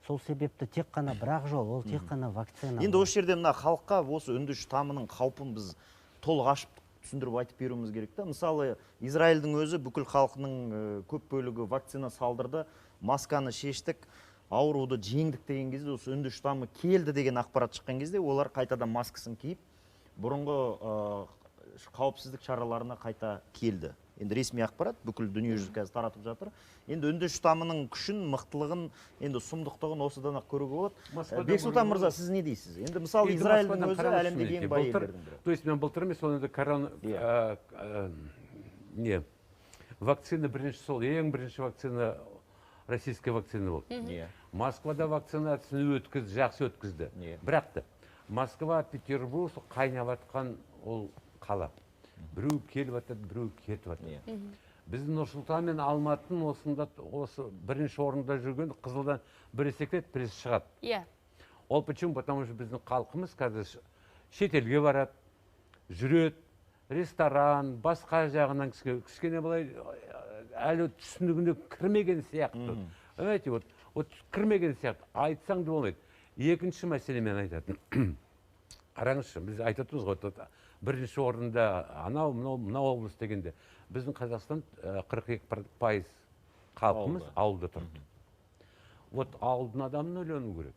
Сол себепті тек қана бірақ жол, ол тек қана вакцина. Енді осы жерде мына халыққа осы үнді штаммының қаупін біз толық ашып түсіндіріп айтып беруіміз керек та. Мысалы, Израильдің өзі бүкіл халқының көп бөлігі вакцина салдырды, масканы шештік, ауруды жеңдік деген кезде, осы үнді штаммы келді деген ақпарат шыққан кезде, олар қайтадан маскасын киіп, бұрынғы қауіпсіздік шараларына қайта келді. Енді ресми ақпарат бүкіл дүниежүзі қазір таратып жатыр. Енді үнді штаммының күшін, мықтылығын, енді сұмдықтығын осыдан ақ көруге болады. Бексұлтан мырза, сіз не дейсіз? Енді мысалы Израильдің өзі әлемдегі ең бай елдердің бірі. То есть мен былтыр емес, оны вакцина бірінші сол, ең бірінші вакцина российская вакцина болды. Москвада вакцинацияны өткізді, жақсы өткізді. Бірақ та Москва, Петербург қайнап жатқан ол қала. Біреу келіп жатады, біреу кетіп жатады. Біздің Нұрсұлтан мен Алматының осы бірінші орында жүрген Қызылдан бір секрет біресі шығады. Ол почему? Потому что біздің халқымыз қазір шетелге барады, жүреді, ресторан, басқа жағынан кішкене былай әлі түсінігіне кірмеген сияқты. Знаете, вот кірмеген сияқты. Айтсаң да болмайды. Екінші мәселе мен айтатын. Қараңызшы, біз айтатымыз ғой, бірінші орында анау, мынау облыс дегенде. Біздің Қазақстан 42% халқымыз ауылда тұрды. Вот ауылдың адамын ойлану керек.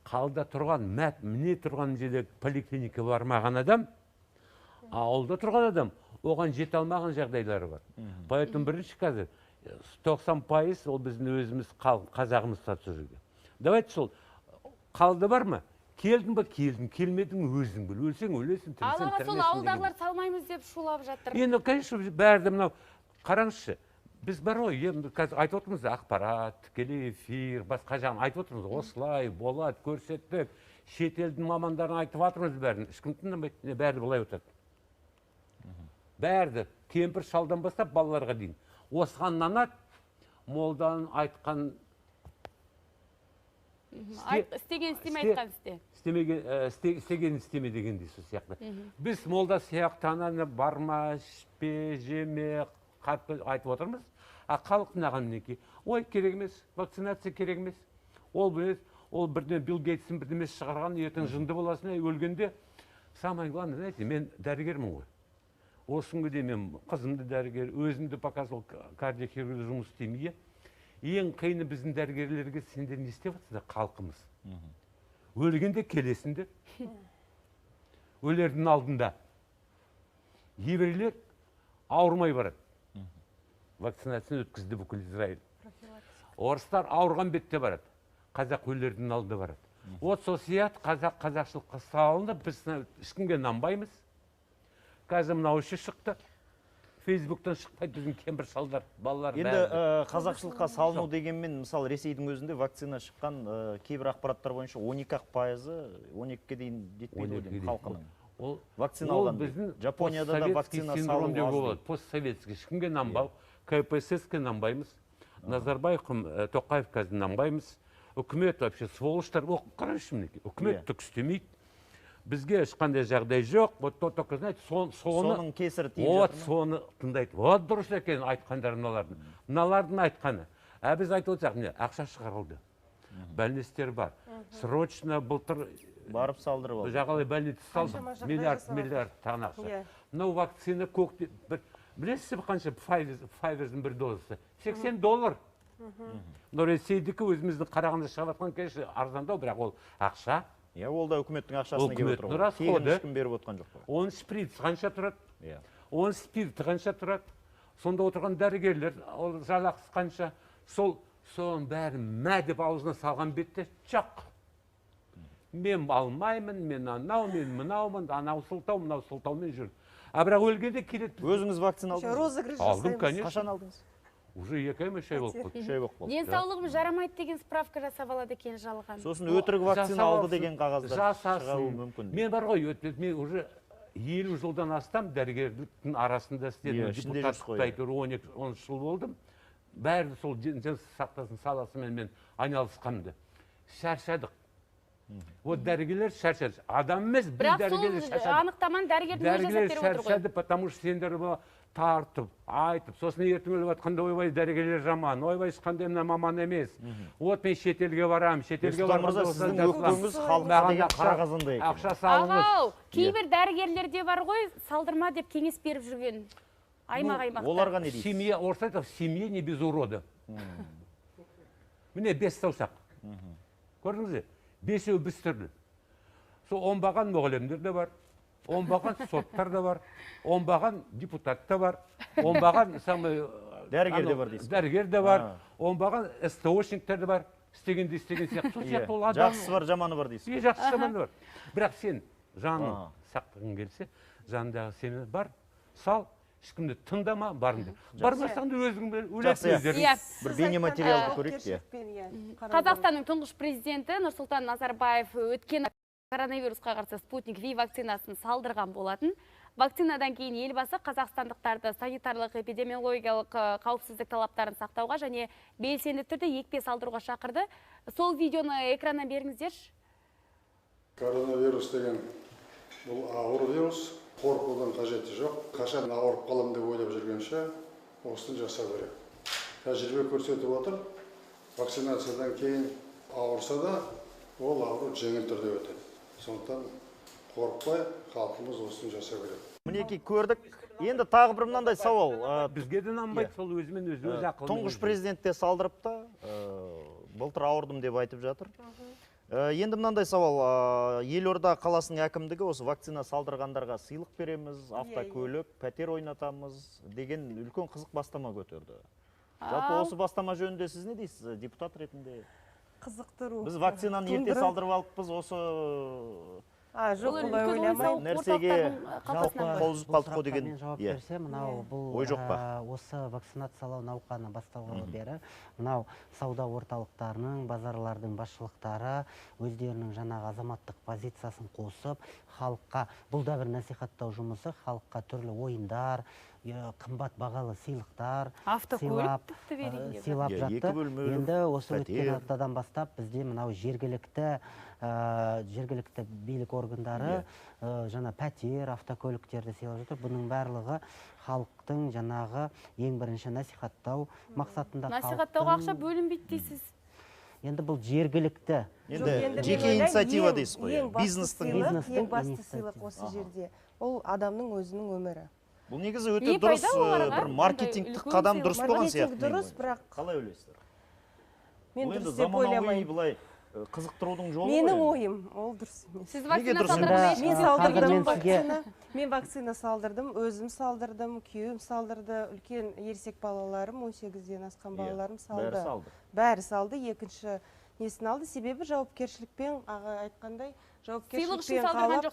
Қалда тұрған, міне тұрған жерде поликлиника бармаған адам, ауылда тұрған адам, оған жете алмаған жағдайлары бар. Поэтому бірінші қазір 90% ол біздің өзіміз қазағымыз татсы жүрген. Давайте сол, қалды бар ма? Келдің ба, келдің, келмедің өзің біл, өлсең өлесің, тірісең ал сол ауылдағылар салмаймыз деп шулап жатыр. Енді, конечно, бәрді мынау, қараңызшы, біз бар ғой, қазір айтып отырмыз, ақпарат, тікелей эфир, басқа жағын айтып отырмыз, осылай, болады, көрсеттік, шетелдің мамандарын айтып отырмыз бәрін, ешкім тыңдамайды, бәрі былай өтеді. Бәрді, кемпір шалдан бастап балаларға дейін. Осыған нанат, молдан айтқан істеген істеме айтқан істе. Істеген істеме деген дейсіз сияқты. Біз молда сияқтананы барма, ішпе, жеме, қатты айтып отырмыз. Халық наған мінеке? Ой, керек емес, вакцинация керек емес. Ол бірден Билл Гейтстің бірдемес шығарған, ертең жынды боласына өлгенде. Самое главное, знаете, мен дәрігермін ғой. Осы күнге мен қызымды дәрігер, өзімді показал кардиохирург жұмыс істеймін. Ең қиыны біздің дәрігерлерге сендер не істеп жатсыздар, халқымыз. Өлгенде келесіңдер. Өлердің алдында. Еврейлер ауырмай барады. Вакцинацияны өткізді бүкіл Израиль. Орыстар ауырған бетте барады. Қазақ өлердің алдында барады. Вот сол сияқты қазақшылыққа салынып, біз ешкімге нанбаймыз. Қазір мынау үші шықты. Фейсбуктан шықпайды біздің кемпір шалдар, балалар бәрі. Енді қазақшылыққа салыну дегенмен, мысалы Ресейдің өзінде вакцина шыққан кейбір ақпараттар бойынша 12% 12-ке дейін жетпейді деймін халқының. Вакцина алған. Жапонияда да вакцина салу аз. Постсоветский, ешкімге нанбау, КПСС-ке нанбаймыз, Назарбаев, Тоқаев қазір нанбаймыз. Үкімет вообще сволыштар, қарашы мінеке, үкімет түк істемейді. Бізге ешқандай жағдай жоқ, вот только, знаете, соның кесірі тиіп жатыр ма? Соны тыңдайды. Вот дұрыс екен айтқандары мыналардың. Мыналардың айтқаны. Біз айтып отырсақ, ақша шығарылды. Больництер бар. Срочно былтыр барып салдырып алды. Жағалай больница салды. Миллиард таңын ақша. Мынау вакцина көкте, білесіз бе қанша Pfizer'дің бір дозасы? $80. Но Ресейдікі өзіміздің қарағанда шығып жатқан конечно арзандау, бірақ ол ақша. Ол да үкіметтің ақшасына келіп отыр. Тегін ешкім беріп отқан жоқ. Оның шприц қанша тұрады? Оның спирт қанша тұрады? Сонда отырған дәрігерлер, ол жалақысы қанша? Соның бәрі мә деп аузына салған бетте жоқ. Мен алмаймын, мен анау, мен мынаумын, анау сылтау, мынау сылтаумен жүр. бірақ өлгенде келеді. Өзіңіз вакцина алдыңыз? Розыгрыш Алдым, жасаймыз. конечно. Қашан алдыңыз? Уже 2 ай ма 3 ай болып қалды. 3 ай болып қалды. Денсаулығым жарамайды деген справка жасап алады екен жалған. Сосын өтірік вакцина алды деген қағаздар шығуы мүмкін. Мен бар ғой, мен уже 50 жылдан астам дәрігерліктің арасында істедім. Депутаттықта әйтеуір 12-13 жыл болдым. Бәрі сол денсаулық сақтау саласымен мен айналысқанымды. Шаршадық. Вот дәрігерлер шаршады. Адам емес, біз дәрігерлер бірақ шаршадық. сол анықтаманы дәрігердің өзі жасап беріп отыр ғой. Дәрігерлер шаршады, потому что сендер тартып, айтып, сосын ертең өліп жатқанда ойбай дәрігерлер жаман, ойбай ешқандай мына маман емес. Вот мен шетелге барам, шетелге бармаса сіздің өкпеңіз халыққа деген қара қазандай екен. Ақша салыңыз. Ағау, кейбір дәрігерлерде бар ғой, салдырма деп кеңес беріп жүрген. Аймақ-аймақта. Оларға не дейсіз? Семья, орысша айтады, семья не без урода. Міне 5 саусақ. Көрдіңіз бе? 5-еуі біз түрлі. Сол оңбаған мұғалімдер де бар, оңбаған соттар да бар, оңбаған депутат та бар, оңбаған дәрігер де бар дейсіз. Дәрігер де бар, оңбаған СТОшниктер де бар. Істегенде істеген сияқты ол адам. Жақсысы бар, жаманы бар дейсіз. Жақсы жаманы бар. Бірақ сен жаның сақтығың келсе, жанындағы сені бар, сал, ешкімді тыңдама, барыңды. Бармасаң да өзің өлесің. Бір бейнематериалды көрейік. Қазақстанның тұңғыш президенті Нұрсұлтан Назарбаев өткен коронавирусқа қарсы Спутник V вакцинасын салдырған болатын. Вакцинадан кейін елбасы қазақстандықтарды санитарлық эпидемиологиялық қауіпсіздік талаптарын сақтауға және белсенді түрде екпе салдыруға шақырды. Сол видеоны экраннан беріңіздерші. Коронавирус деген бұл ауыр вирус, қорқудың қажеті жоқ. Қашан ауырып қалам деп ойлап жүргенше осыны жасау керек. Тәжірибе көрсетіп отыр, вакцинациядан кейін ауырса да ол ауру жеңіл түрде өтеді. Сондықтан қорықпай, халқымыз осыны жасау керек. Мінекей көрдік. Енді тағы бір мынандай сауал. Бізге де нанбайды, сол өзімен өз ақылымен. Тұңғыш президентте салдырып та, былтыр ауырдым деп айтып жатыр. Енді мынандай сауал. Елорда қаласының әкімдігі осы вакцина салдырғандарға сыйлық береміз, автокөлік, пәтер ойнатамыз деген үлкен қызық бастама көтерді. Жалпы осы бастама жөнінде сіз не дейсіз, депутат ретінде? Қызықтыру. Біз вакцинаны ерте салдырып алыппыз, осы жоқ, олай ойламаймын. нәрсеге қол үзіп қалдық қой деген. Мен жауап берсем, мынау бұл ой жоқ па? осы вакцинациялау науқаны басталғалы бері, мынау сауда орталықтарының, базарлардың басшылықтары өздерінің жаңағы азаматтық позициясын қосып, халыққа, бұл да бір насихаттау жұмысы, халыққа түрлі ойындар, қымбат бағалы сыйлықтар сыйлап жатты. Енді осы өткен аптадан бастап бізде мынау жергілікті билік органдары жаңа пәтер, автокөліктерді сыйлап жатыр. Бұның барлығы халықтың жаңағы ең бірінші насихаттау мақсатында. Насихаттауға ақша бөлінбейді дейсіз? Енді бұл жергілікті. Енді жеке инициатива дейсіз ғой. Ең басты сыйлық осы жерде. Ол адамның өзінің өмірі. Бұл негізі өте дұрыс, бір маркетингтік қадам дұрыс болған сияқты. Маркетинг дұрыс, бірақ қалай ойлайсыздар? Мен дұрыс деп ойламаймын. Былай қызықтырудың жолы ғой. Менің ойым, ол дұрыс емес. Сіз вакцина Мен вакцина салдырдым, өзім салдырдым, күйеуім салдырды, үлкен ересек балаларым, 18-ден асқан балаларым салды. Бәрі салды, екінші несін алды, себебі жауапкершілікпен, аға айтқандай, жауапкершілікпен қалап.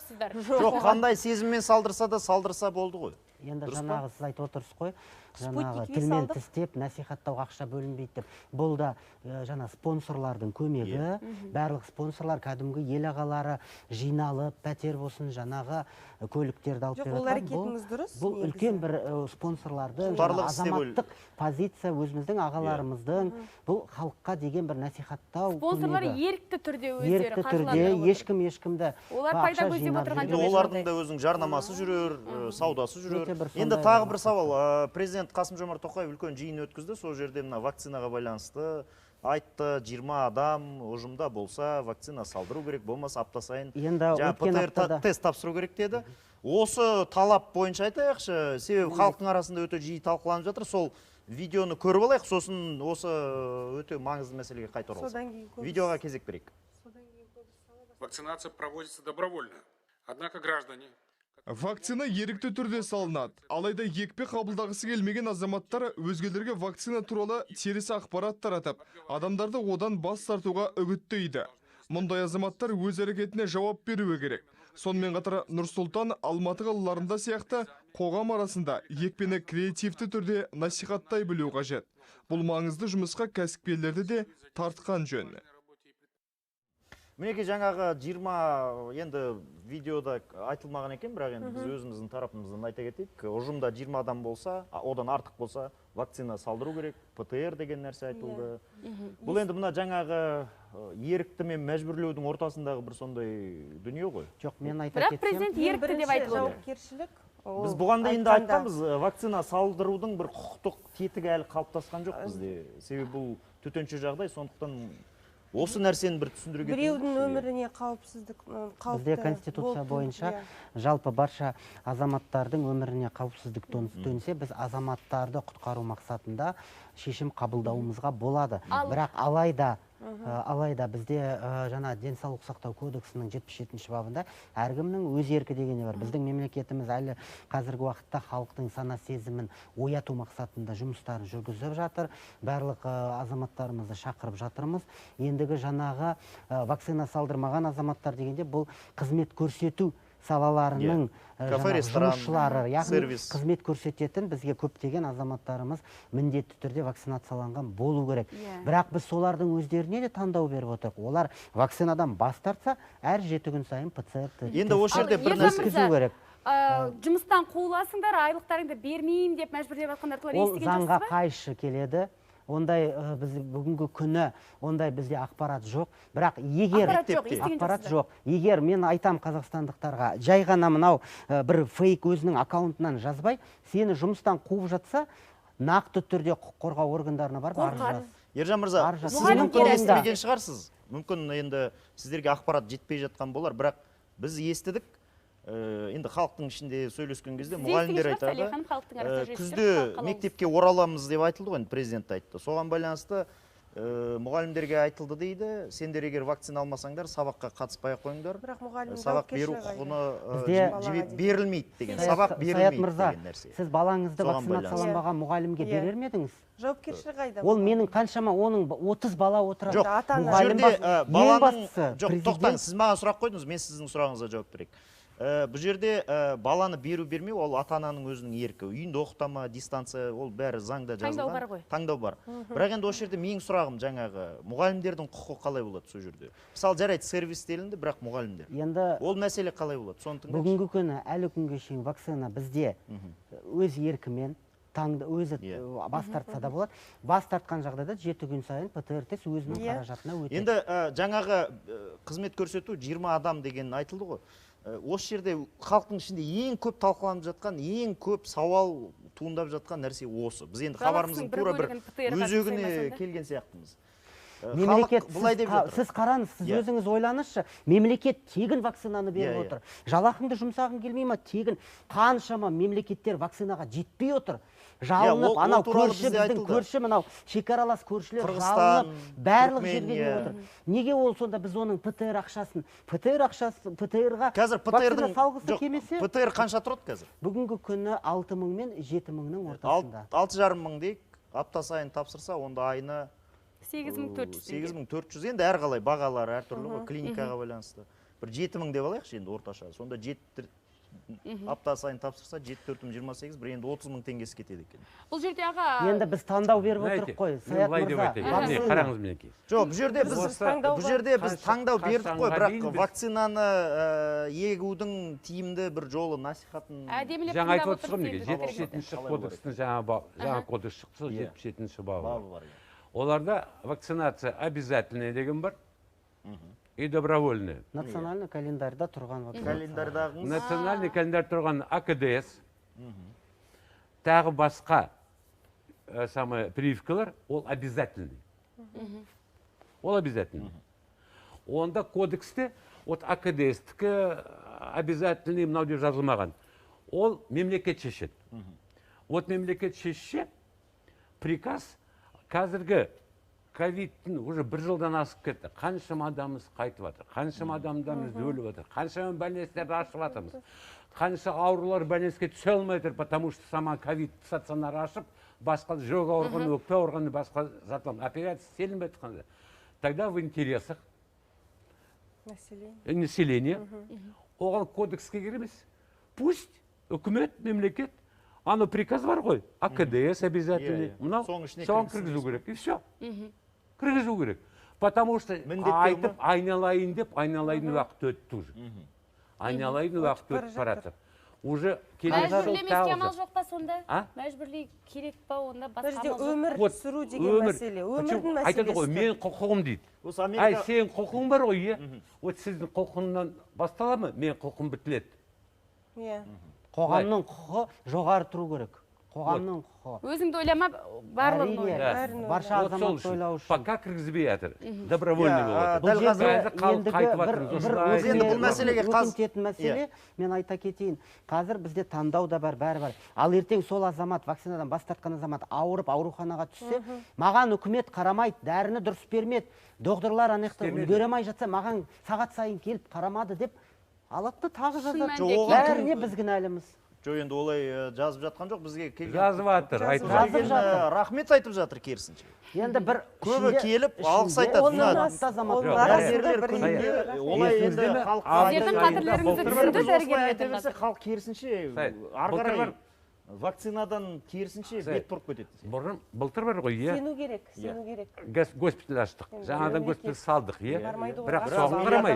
Жоқ, қандай сезіммен салдырса да салдырса болды ғой. Енді жаңағы сіз айтып отырсыз ғой, жаңағы тілмен тістеп, насихаттауға ақша бөлінбейді деп. Бұл да жаңа спонсорлардың көмегі, барлық спонсорлар кәдімгі ел ағалары жиналып, пәтер болсын, жаңағы көліктерді алып береді. Бұл үлкен бір спонсорларды, азаматтық позиция өзіміздің ағаларымыздың, бұл халыққа деген бір насихаттау көмегі. Спонсорлар ерікті түрде өздері қаржыландырып. Ешкім ешкімді ақша жинап жүрген. Олардың да өзінің жарнамасы жүрер, саудасы жүрер. Енді тағы бір сауал. Президент Қасым-Жомарт Тоқаев үлкен жиын өткізді. Сол жерде мына вакцинаға байланысты айтты, 20 адам ұжымда болса вакцина салдыру керек, болмаса апта сайын ПЦР тест тапсыру керек деді. Осы талап бойынша айтайықшы, себебі халықтың арасында өте жиі талқыланып жатыр. Сол видеоны көріп алайық, сосын осы өте маңызды мәселеге қайта оралсақ. Видеоға кезек берейік. Вакцинация проводится добровольно. Однако граждане... Вакцина ерікті түрде салынады. Алайда екпе қабылдағысы келмеген азаматтар өзгелерге вакцина туралы теріс ақпарат таратып, адамдарды одан бас тартуға үгіттейді. Мұндай азаматтар өз әрекетіне жауап беруі керек. Сонымен қатар Нұр-Сұлтан, Алматы қалаларында сияқты қоғам арасында екпені креативті түрде насихаттай білу қажет. Бұл маңызды жұмысқа кәсіпкерлерді де тартқан жөн. Мінеке жаңағы 20 енді видеода айтылмаған екен, бірақ енді біз өзіміздің тарапымыздан айта кетейік. Ұжымда 20 адам болса, одан артық болса, вакцина салдыру керек, ПТР деген нәрсе айтылды. Бұл енді мына жаңағы ерікті мен мәжбүрлеудің ортасындағы бір сондай дүние ғой. Жоқ, мен айта Бірақ кетсем. президент ерікті деп айтып отыр. Жауапкершілік. Біз бұған дейін де айтқанбыз, вакцина салдырудың бір құқықтық тетігі әлі қалыптасқан жоқ бізде. Себебі бұл төтенше жағдай, сондықтан осы нәрсені бір түсіндіруге. Біреудің өміріне қауіпсіздік қауіпті. Бізде конституция бойынша жалпы барша азаматтардың өміріне қауіпсіздік төнсе, біз азаматтарды құтқару мақсатында шешім қабылдауымызға болады. Бірақ алайда бізде жаңа денсаулық сақтау кодексінің 77-ші бабында әркімнің өз еркі дегені бар. Біздің мемлекетіміз әлі қазіргі уақытта халықтың сана сезімін ояту мақсатында жұмыстарын жүргізіп жатыр. Барлық азаматтарымызды шақырып жатырмыз. Ендігі жаңағы вакцина салдырмаған азаматтар дегенде бұл қызмет көрсету салаларының жұмысшылары, яғни қызмет көрсететін бізге көптеген азаматтарымыз міндетті түрде вакцинацияланған болу керек. Бірақ біз солардың өздеріне де таңдау беріп отырық. Олар вакцинадан бас тартса, әр 7 күн сайын ПЦР енді осы жерде бір нәрсе керек. Жұмыстан қуыласыңдар, айлықтарыңды бермеймін деп мәжбүрлеп жатқандар туралы естіген жоқсыз ба? Ол заңға қайшы келеді. Ондай біз бүгінгі күні ондай бізде ақпарат жоқ. Бірақ егер ақпарат жоқ, егер мен айтам қазақстандықтарға, жай ғана мынау бір фейк өзінің аккаунтынан жазбай, сені жұмыстан қуып жатса, нақты түрде құқық қорғау органдарына барып арыз жаз. Ержан мырза, сіз мүмкін естімеген шығарсыз. Мүмкін енді сіздерге ақпарат жетпей жатқан болар, бірақ біз естідік. Енді халықтың ішінде сөйлескен кезде мұғалімдер айтады, күзде мектепке ораламыз деп айтылды ғой, президент айтты. Соған байланысты мұғалімдерге айтылды дейді, сендер егер вакцина алмасаңдар, сабаққа қатыспай қойыңдар. Сабақ беру құқығына берілмейді деген, сабақ берілмейді деген нәрсе. Сіз балаңызды вакцинацияланбаған мұғалімге берер ме едіңіз? Жауапкершілік қайда? Ол менің қаншама, оның 30 бала отырады. Жоқ, бұл жерде баланың, жоқ, тоқтаңыз, сіз маған сұрақ қойдыңыз, мен сіздің сұрағыңызға жауап берейік. Бұл жерде баланы беру бермеу, ол ата-ананың өзінің еркі. Үйінде оқытама, дистанция, ол бәрі заңда жазылған. Таңдау бар. Бірақ енді осы жерде менің сұрағым жаңағы мұғалімдердің құқығы қалай болады сол жерде? Мысалы, жарайды, сервис делінді, бірақ мұғалімдер. Ол мәселе қалай болады? Бүгінгі күні әлі күнге шейін вакцина бізде өз еркімен өзі бас тартса да болады. Бас тартқан жағдайда 7 күн сайын ПТР тест өзінің қаражатына өтеді. Енді жаңағы қызмет көрсету 20 адам деген айтылды ғой. Осы жерде халықтың ішінде ең көп талқыланып жатқан, ең көп сауал туындап жатқан нәрсе осы. Біз енді хабарымыздың тура бір өзегіне келген сияқтымыз. Мемлекет, сіз қараңыз, сіз өзіңіз ойланызшы, мемлекет тегін вакцинаны беріп отыр. Жалақыңды жұмсағың келмей ма? Тегін. Қаншама мемлекеттер вакцинаға жетпей отыр. Жалынып, анау көрші, біздің көрші, мынау шекаралас көршілер жалынып, барлық жерге келіп отыр. Неге ол сонда біз оның ПТР ақшасын, ПТР-ға вакцина салғысы келмесе? ПТР қанша тұрады қазір? Бүгінгі күні 6 мың мен 7 мыңның ортасында. 6,5 мың дейік, апта сайын тапсырса, онда айына 8400. Енді әр қалай бағалары әртүрлі ғой, клиникаға байланысты. Бір 7 мың деп алайықшы енді орташа. Сонда апта сайын тапсырса 7-4-28, бір енді 30 мың теңгесі кетеді екен. Бұл жерде аға... Енді біз таңдау беріп отырық қой, Саят мырза. Қараңыз мінеке. Жоқ, бұл жерде біз таңдау бердік қой, бірақ вакцинаны егудің тиімді бір жолы насихатын... Жаңа айтып отырсыз ғой мінеке, 77-ші кодекстің жаңа кодекс шықты, 77-ші бабы бар. Оларда вакцинация обязательная деген бар и добровольная. Национальный календарьда тұрған вакцинация. Национальный календарь тұрған АКДС, тағы басқа прививкалар, ол обязательный. Ол обязательный. Онда кодексте, от АКДС-тікі обязательный мынау деп жазылмаған. Ол мемлекет шешеді. Вот мемлекет шешсе, приказ қазіргі ковидтің уже 1 жылдан асып кетті. Қаншама адамымыз қайтып жатыр, қаншама адамдарымыз өліп жатыр, қаншама больницаларды ашып жатырмыз. Қанша аурулар больницаға түсе алмай жатыр, потому что сама ковид стационар ашып, басқа жүрек ауырғаны, өкпе ауырғаны, басқа затам операция істелінбей жатқанда. Тогда в интересах населения оған кодекске керек емес. Пусть үкімет, мемлекет, ана приказ бар ғой, АКДС обязательный, мынау соған кіргізу керек, и все. Кіргізу керек. Потому что айтып айналайын деп, айналайын уақыт өтті уже. Айналайын уақыт өтіп баратыр. Уже мәжбүрлемеске амал жоқ па сонда? Мәжбүрлей керек па онда басқа амал жоқ? Өмір сүру деген мәселе, өмірдің мәселесі. Айтады ғой, мен құқығым дейді. Ай, сен құқығың бар ғой, от сіздің құқығынан бастала ма, мен құқығым бітіледі. Қоғамның құқығы жоғары тұру керек. Қоғамның құқығы. Өзіңді ойлама, барлығын ойла. Барша азамат ойлау үшін. Пока кіргізбей жатыр. Добровольный болады. Бұл жерде өкінтетін мәселе, мен айта кетейін. Қазір бізде таңдау да бар, бәрі бар. Ал ертең сол азамат, вакцинадан бас тартқан азамат ауырып, ауруханаға түссе, маған үкімет қарамайды, дәріні дұрыс бермеді, доғдырлар анеқты үлгеремей жатса, маған сағат сайын келіп қарамады деп, алатты тағы жазады. Бәріне біз кінәліміз. Жоқ, енді олай жазып жатқан жоқ, бізге келген. Жазып жатыр, айтып жатыр. Рахмет айтып жатыр керісінше. Енді бір көбі келіп, алғыс айтады. Олай енді халық керісінше, арқарай вакцинадан керісінше бет бұрып кетеді. Былтыр бар ғой, е? Сену керек, сену керек. Госпиталь аштық, жаңадан госпиталь салдық, е? Бірақ соғын қарамай.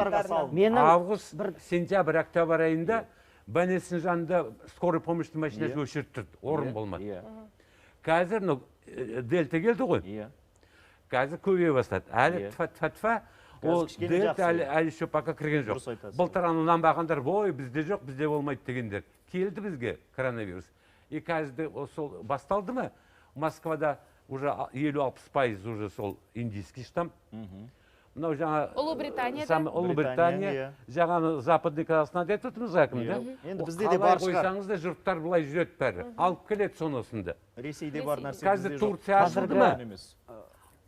Август, сентябрь, октябрь айында больницаның жанында скорый помощный машинасы өшіріп тұрды, орын болмады. Қазір дельта келді ғой. Қазір көбейе бастады. Әлі тфа-тфа, ол дельта әлі еще пока кірген жоқ. Былтыр анынан бағандар, ой, бізде жоқ, бізде болмайды дегендер. Келді бізге коронавирус. И қазір сол басталды ма? Москвада уже 50-60% уже сол индийский штамм. Мынау жаңа Ұлыбритания, жаңа Западный Қазақстан айтып отырмыз әкімді. Енді бізде де бар шығар. Қойсаңыз да жұрттар бұлай жүреді бәрі. Алып келеді сонысында. Ресейде бар нәрсе. Қазір Турция ашылды ма?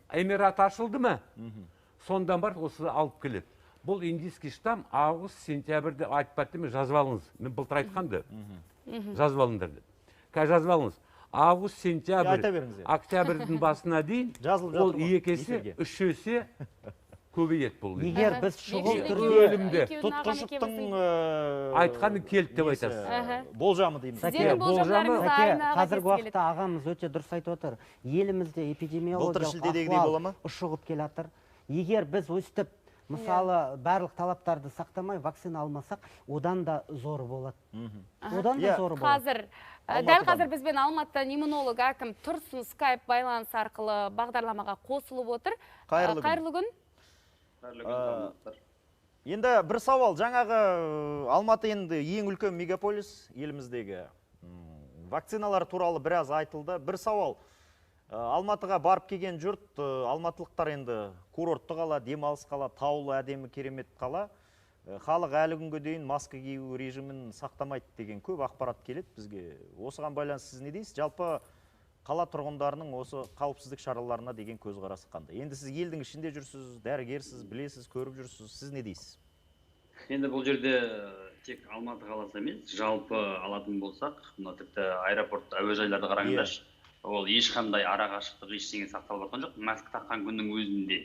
Эмират ашылды ма? Сондан бар, осы алып келеді. Бұл индийский штамм август, сентябрьде айтып бәтті ме жазып алыңыз. Мен былтыр айтқанды. Жазып алыңдар деп. Қазір жазып алыңыз. Август, сентябрь, октябрьдің басына дейін ол 2 есе, 3 есе көбейет бұл. Егер біз шұғыл түрде тұтқышықтың айтқаны келді деп айтасыз. Болжамы дейміз. Қазіргі уақытта ағамыз өте дұрыс айтып отыр. Елімізде эпидемиологиялық ахуал ұшығып келе жатыр. Егер біз өстіп, мысалы, барлық талаптарды сақтамай, вакцина алмасақ, одан да зор болады. Одан да зор болады. Дәл қазір бізбен Алматыдан иммунолог әкім Тұрсын скайп байланыс арқылы бағдарламаға қосылып отыр. Қайырлы күн. Енді бір сауал, жаңағы Алматы енді ең үлкен мегаполис еліміздегі. Вакциналар туралы біраз айтылды. Бір сауал, Алматыға барып келген жұрт, алматылықтар енді курортты қала, демалыс қала, таулы әдемі керемет қала. Халық әлі күнге дейін маска кию режимін сақтамайды деген көп ақпарат келеді бізге. Осыған байланысты сіз не дейсіз? Жалпы қала тұрғындарының осы қауіпсіздік шараларына деген көзқарасы қандай? Енді сіз елдің ішінде жүрсіз, дәрігерсіз, білесіз, көріп жүрсіз, сіз не дейсіз? Енді бұл жерде тек Алматы қаласы емес, жалпы алатын болсақ, мына тіпті аэропорт, әуежайларды қараңыздаршы. Ол ешқандай арақашықтық ештеңе сақталып жатқан жоқ, маска таққан күннің өзінде.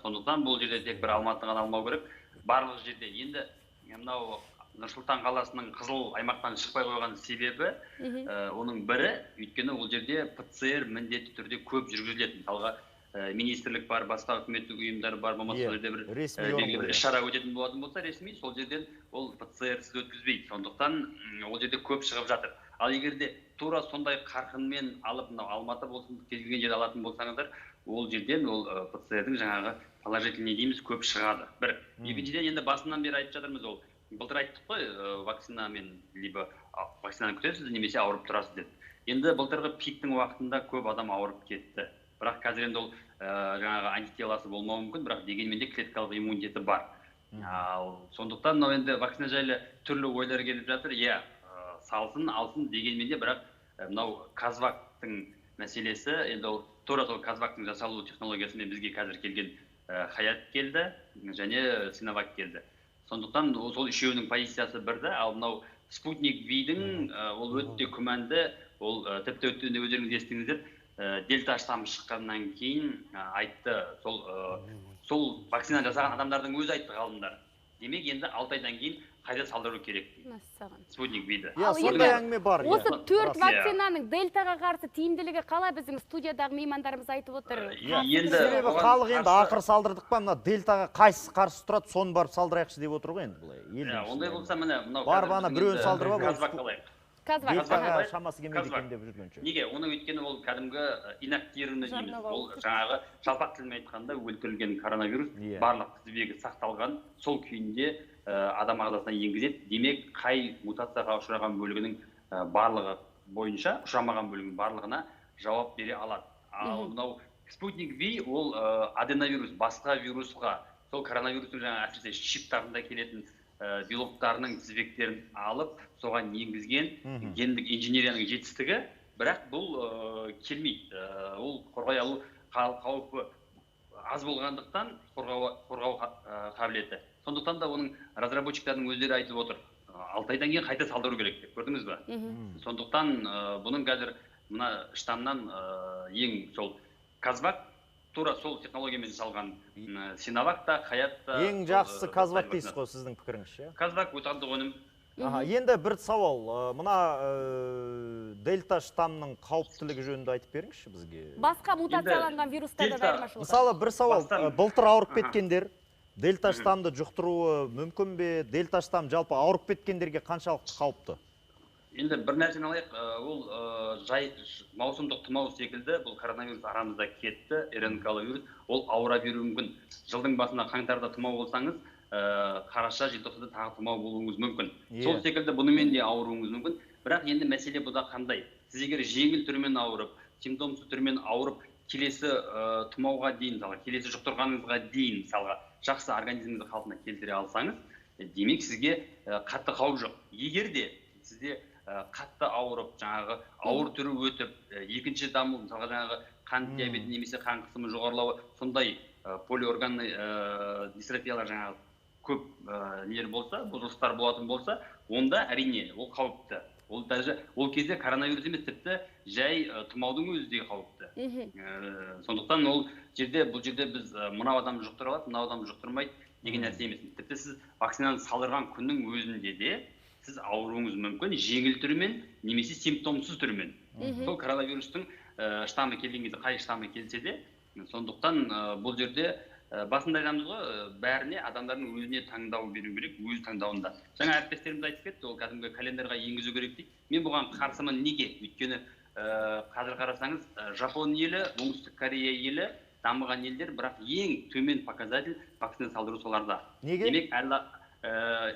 Сондықтан бұл жерде тек бір Алматыдан алмау керек. Барлық жерде енді мынау Нұр-Сұлтан қаласының қызыл аймақтан шықпай қойған себебі оның бірі, өйткені ол жерде ПЦР міндетті түрде көп жүргізіледі. Мысалға министрлік бар, басқа үкіметтік ұйымдар бар, болмаса сол жерде бір іс-шара өтетін болатын болса ресми, сол жерден ол ПЦР-сіз өткізбейді. Сондықтан ол жерде көп шығып жатыр. Ал егерде тура сондай қарқынмен алып, мынау Алматы болсын, кез келген жерде алатын болсаңыздар, ол жерден ол ПЦР-дің жаңағы положительный дейміз көп шығады. Бір. Екіншіден енді басынан бері айтып жатырмыз, ол былтыр айттық қой, вакцинамен либо вакцинаны күтесіз, немесе ауырып тұрасыз деп. Енді былтырғы пиктің уақытында көп адам ауырып кетті. Бірақ қазір енді ол жаңағы антителасы болмауы мүмкін, бірақ дегенмен де клеткалық иммунитеті бар. Сондықтан мынау енді вакцина жайлы түрлі ойлар келіп жатыр. Иә, салсын, алсын дегенмен де, бірақ мынау Казвактың мәселесі, енді ол тура сол Казвактың жасалу технологиясымен бізге қазір келген Хаят келді, және Синовак келді. Сондықтан сол үшеуінің позициясы бірді, ал мынау Спутник V-дің ол өте күмәнді, ол тіпті өздеріңіз естіңіздер, дельта штаммы шыққаннан кейін айтты, сол вакцина жасаған адамдардың өзі айтты ғалымдар. Демек енді 6 айдан кейін қайда салдыру керек дейді. Спутник Виді. Сондай әңгіме бар. Осы 4 вакцинаның дельтаға қарсы тиімділігі қалай біздің студиядағы меймандарымыз айтып отыр? Себебі халық енді ақыр салдырдық па, мына дельтаға қайсысы қарсы тұрады, соны барып салдырайықшы деп отыр ғой енді. Ондай болса міне мынау барып ана біреуін салдырып Казвак шамасы келмейді екен деп жүргенше. Неге? Оның өйткені ол кәдімгі инактированный дейміз. Ол жаңағы жалпақ тілмен айтқанда өлтірілген коронавирус барлық тізбегі сақталған сол күйінде адам ағзасына енгізеді. Демек, қай мутацияға ұшыраған бөлігінің барлығы бойынша, ұшырамаған бөлігінің барлығына жауап бере алады. Ал мынау спутник V ол аденовирус, басқа вирусқа, сол коронавирустың жаңа әсіресе шиптарында келетін белоктарының тізбектерін алып, соған енгізген гендік инженерияның жетістігі, бірақ бұл келмейді. Ол қорғай алу қауіпі аз болғандықтан қорғау қабілеті. Сондықтан да оның разработчиктардың өздері айтып отыр. 6 айдан кейін қайта салдыру керек деп, көрдіңіз ба? Сондықтан бұның қазір мына штамнан ең сол Казвак, тура сол технологиямен салған Синовак та, Хаят та. Ең жақсысы Казвак дейсіз ғой сіздің пікіріңізше? Казвак отандық өнім. Енді бір сауал, мына дельта штамның қауіптілігі жөнінде айтып беріңізші бізге. Басқа мутацияланған вирустарда да айырмашылығы. Мысалы бір сауал, былтыр ауырып кеткендер дельта штамды жұқтыруы мүмкін бе? Дельта штам жалпы ауырып кеткендерге қаншалықты қауіпті? Енді бір нәрсені алайық, ол маусымдық тұмау секілді, бұл коронавирус арамызда кетті, РНК-лы вирус, ол ауыра беруі мүмкін. Жылдың басында қаңтарда тұмау болсаңыз, қараша, желтоқсанда тағы тұмау болуыңыз мүмкін. Сол секілді бұнымен де ауыруыңыз мүмкін. Бірақ енді мәселе бұда қандай? Сіз егер жеңіл түрмен ауырып, симптомсыз түрмен ауырып, келесі тұмауға дейін, келесі жұқтырғаныңызға дейін, жақсы организміңізді қалпына келтіре алсаңыз, демек сізге қатты қауіп жоқ. Егер де сізде қатты ауырып, жаңағы ауыр түрі өтіп, екінші даму, мысалға жаңағы қант диабеті немесе қан қысымы жоғарылауы, сондай полиорганный дистрофиялар жаңағы көп нелер болса, бұзылыстар болатын болса, онда әрине ол қауіпті. Ол кезде коронавирус емес, тіпті жай тұмаудың өзі де қауіпті. Сондықтан бұл жерде біз мынау адам жұқтыра алады, мынау адам жұқтырмайды деген нәрсе емес. Тіпті сіз вакцинаны салдырған күннің өзінде де сіз ауыруыңыз мүмкін жеңіл түрімен немесе симптомсыз түрімен. Сол коронавирустың штаммы келген кезде қай штаммы келсе де, сондықтан бұл жерде басында айтамыз ғой, бәріне адамдардың өзіне таңдау беру керек, өз таңдауында. Жаңа әріптестеріміз айтып кетті, ол кәдімгі календарьға енгізу керек дейді. Мен бұған қарсымын. Неге? Өйткені қазір қарасаңыз, Жапон елі, Оңтүстік Корея елі дамыған елдер, бірақ ең төмен показатель вакцина салдыру соларда. Неге? Демек,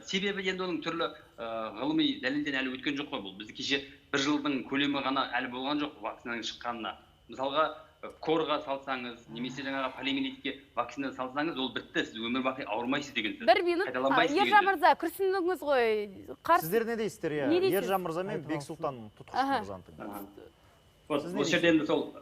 себебі енді оның түрлі ғылыми дәлелден әлі өткен жоқ қой бұл. Бізді кеше бір жылдың көлемі ғана әлі болған жоқ вакцинаның шыққанына. Мысалға, корға салсаңыз, немесе жаңағы полиомиелитке вакцина салсаңыз, ол бітті, сіз өмір бақи ауырмайсыз деген сөз. Бір минут, Ержан мырза, күрсіндіңіз ғой. Сіздер не дейсіздер? Ержан мырза мен Бексұлтан Тұтқыш мырзаны. Осы жерде енді сол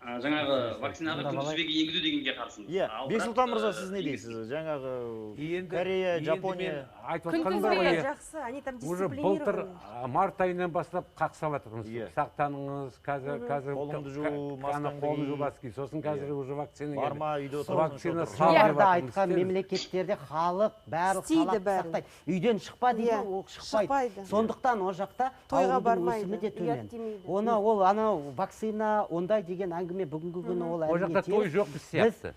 жаңағы вакцинаға күнтізбеге енгізу дегенге қарсымыз. Бексұлтан мырза, сіз не дейсіз? Жаңағы Корея, Жапония күнтізбеге жақсы, они там дисциплинированы. Былтыр март айынан бастап қақсап жатырмыз. Сақтаныңыз, қазір қолыңды жуу, қолын жуу баски. Сосын қазір уже вакцина бар ма, үйде вакцина салып айтқан мемлекеттерде халық барлық талапты сақтайды. Үйден шықпа дейді, ол шықпайды. Сондықтан ол жақта аурудың өсімі де төмен. Оны ол анау вакцина ондай деген бүгінгі күні ол әрине. О жақта той жоқ біз сияқты.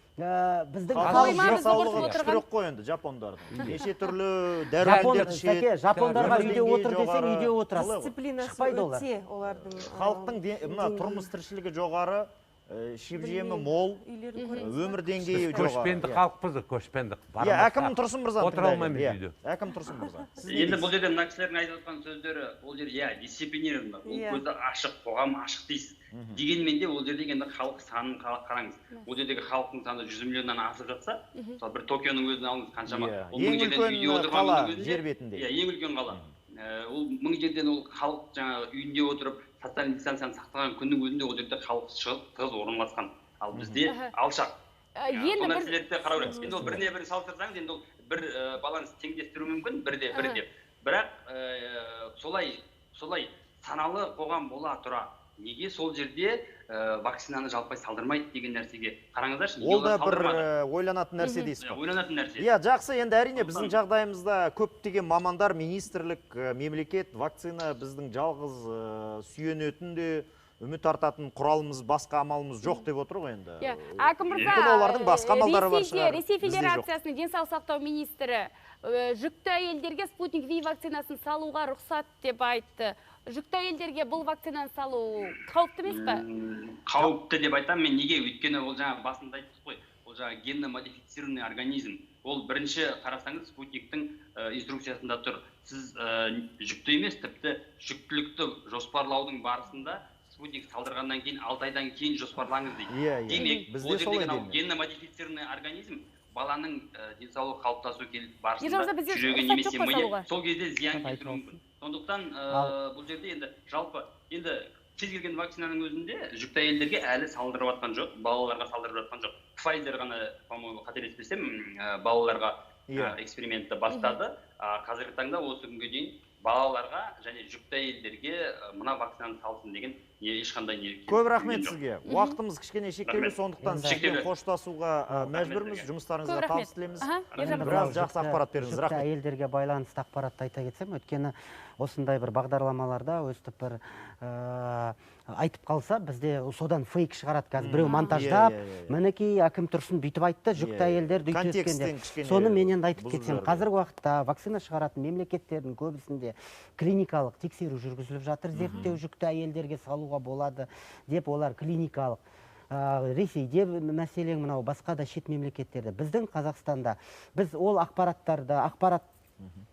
Біздің жасаулығы күштірек қой енді жапондардың. Неше түрлі дәрілерді ішеді. Жапондарға үйде отыр десең үйде отырады. Дисциплинасы өте олардың. Халықтың тұрмыс тіршілігі жоғары, шибжемі мол, өмір деңгейі жоғары. Көшпенді халықпыз, көшпенді. Әкім Тұрсын мырза. Отыра алмаймыз үйде. Әкім Тұрсын мырза. Енді бұл жерде мына кісілердің айтып отқан сөздері, ол жерде дисциплинированы, ол көзі ашық, қоғам ашық дейсіз. Дегенмен де ол жердегі енді халық санын қараңыз. Ол жердегі халықтың саны 100 миллионнан асып жатса, мысалы бір Токионың өзін алыңыз қаншама. Ең үлкен қала жер бетінде. Ең үлкен қала. Ол 1000 жерден ол халық жаңағы үйінде отырып, социальный дистанцияны сақтаған күннің өзінде ол жерде халық тығыз орналасқан. Ал бізде алшақ. Сол нәрселерді қарау керек. Енді ол біріне бірін салыстырсаңыз, енді ол бір баланс теңдестіру мүмкін, бірде деп. Бірақ солай саналы қоғам бола тұра, неге сол жерде вакцинаны жалпай салдырмайды деген нәрсеге қараңыздаршы. Ол да бір ойланатын нәрсе дейсіз ба? Ойланатын нәрсе. Иә, жақсы, енді әрине біздің жағдайымызда көптеген мамандар, министрлік, мемлекет, вакцина біздің жалғыз сүйенетін де, үміт артатын құралымыз, басқа амалымыз жоқ деп отыр ғой енді. Әкім мырза, олардың басқа амалдары бар шығар. Ресей Федерациясының денсаулық сақтау министрі жүкті әйелдерге спутник V вакцинасын салуға рұқсат деп айтты. Жүкті әйелдерге бұл вакцинаны салу қауіпті емес пе? Қауіпті деп айтамын мен. Неге? Өйткені ол жаңа басында айттық қой. Ол жаңа генно модифицированный организм. Ол бірінші қарасаңыз спутниктің инструкциясында тұр. Сіз жүкті емес, тіпті жүктілікті жоспарлаудың барысында спутник салдырғаннан кейін 6 айдан кейін жоспарлаңыз дейді. Демек, ол жердегі генно модифицированный организм баланың денсаулық қалыптасу барысында жүрегі немесе миы сол кезде зиян келтіруі мүмкін. Сондықтан бұл жерде енді жалпы енді кез келген вакцинаның өзінде жүкті әйелдерге әлі салдырып жатқан жоқ, балаларға салдырып жатқан жоқ. Pfizer ғана, по-моему, қателеспесем, балаларға экспериментті бастады. Қазіргі таңда осы күнге дейін балаларға және жүкті әйелдерге мына вакцинаны салсын деген ешқандай не. Көп рахмет сізге. Уақытымыз кішкене шектеулі, сондықтан сізбен қоштасуға мәжбүрміз. Жұмыстарыңызға табыс тілейміз. Біраз жақсы ақпарат беріңіз. Жүкті әйелдерге байланысты ақпаратты айта кетсем, өйткені осындай бір бағдарламаларда өстіп бір айтып қалса, бізде содан фейк шығарады қазір. Біреу монтаждап, мінекей әкім Тұрсын бүйтіп айтты, жүкті әйелдер бүйтіп өткенде. Соны мен енді айтып кетсем, қазіргі уақытта вакцина шығаратын мемлекеттердің көбісінде клиникалық тексеру жүргізіліп жатыр. Зерттеу жүкті әйелдерге салуға болады деп, олар клиникалық. Ресейде мәселен мынау басқа да шет мемлекеттерде. Біздің Қазақстанда біз ол ақпаратты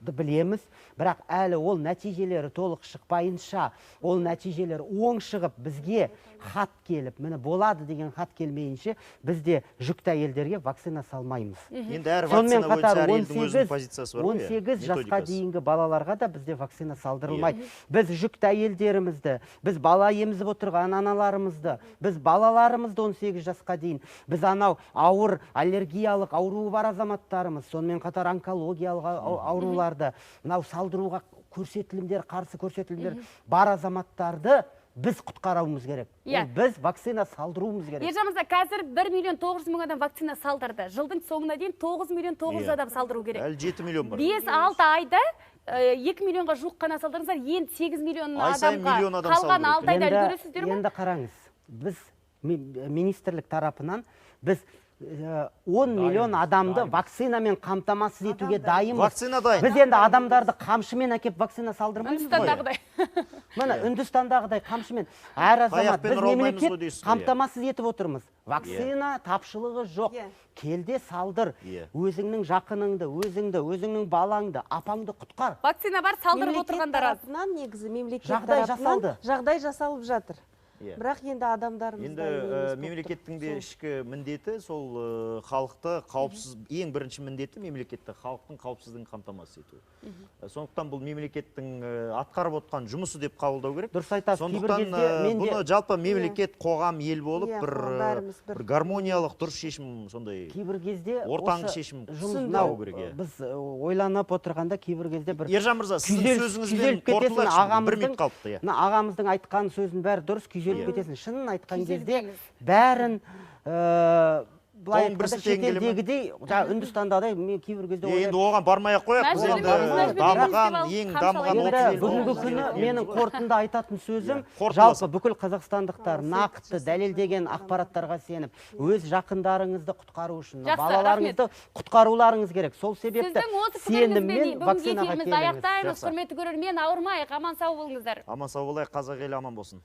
білеміз, бірақ әлі ол нәтижелері толық шықпайынша, ол нәтижелер оң шығып бізге хат келіп, міне болады деген хат келмейінше, бізде жүкті әйелдерге вакцина салмаймыз. Енді әр вакцина бойынша әр елдің өзінің позициясы бар ғой. 18 жасқа дейінгі балаларға да бізде вакцина салдырылмайды. Біз жүкті әйелдерімізді, біз бала емізіп отырған аналарымызды, біз балаларымызды 18 жасқа дейін, біз анау ауыр аллергиялық ауруы бар азаматтарымыз, сонымен қатар онкологиялық ауруларды, мынау салдыруға қарсы көрсетілімдер бар азаматтарды біз құтқаруымыз керек. Біз вакцина салдыруымыз керек. Ержан мырза, қазір 1.900.000 адам вакцина салдырды. Жылдың соңына дейін 9.900.000 адам салдыру керек. Әлі 7 миллион бар. 5-6 айда 2 миллионға жуық қана салдырыңыздар, енді 8 миллион адамға қалған 6 айда үлгересіздер ме? Енді қараңыз, біз министрлік тарапынан біз 10 миллион адамды вакцинамен қамтамасыз етуге дайынбыз. Вакцина дайын. Біз енді адамдарды қамшымен әкеп вакцина салдырмаймыз. Міне, Үндістандағыдай қамшымен. Әр азамат, біз мемлекет қамтамасыз етіп отырмыз. Вакцина тапшылығы жоқ. Келде салдыр. Өзіңнің жақыныңды, өзіңнің балаңды, апаңды құтқар. Вакцина бар, салдырып отырғандар аз. Мемлекет тарапынан жағдай жасалып жатыр. Бірақ енді адамдарымыздан енді мемлекеттің де ішкі міндеті сол халықты қауіпсіз, ең бірінші міндеті мемлекетті халықтың қауіпсіздігін қамтамасыз ету. Сондықтан бұл мемлекеттің атқарып отқан жұмысы деп қабылдау керек. Дұрыс айтасыз. Сондықтан бұны жалпы мемлекет, қоғам, ел болып бір гармониялық дұрыс шешім, сондай кейбір кезде ортаңғы шешім табу керек. Біз ойланып отырғанда кейбір кезде бір Ержан мырза, сіздің сөзіңізбен қорытылайықшы, бір минут қалыпты. Ағамыздың айтқан сөзінің бәрі дұрыс, кетесің. Шынын айтқан кезде бәрін былай айтқанда шетелдегідей, Үндістандағыдай кейбір кезде енді оған бармай-ақ қояқ. Дамыған, ең дамыған бүгінгі күні менің қорытынды айтатын сөзім, жалпы бүкіл қазақстандықтар нақты дәлелдеген ақпараттарға сеніп, өз жақындарыңызды құтқару үшін, балаларыңызды құтқаруларыңыз керек. Сол себепті сеніммен вакцинаға келіңіз. Аяқтаймыз, құрметті көрермен, ауырмайық, аман сау болыңыздар. Аман сау болайық, қазақ елі аман болсын.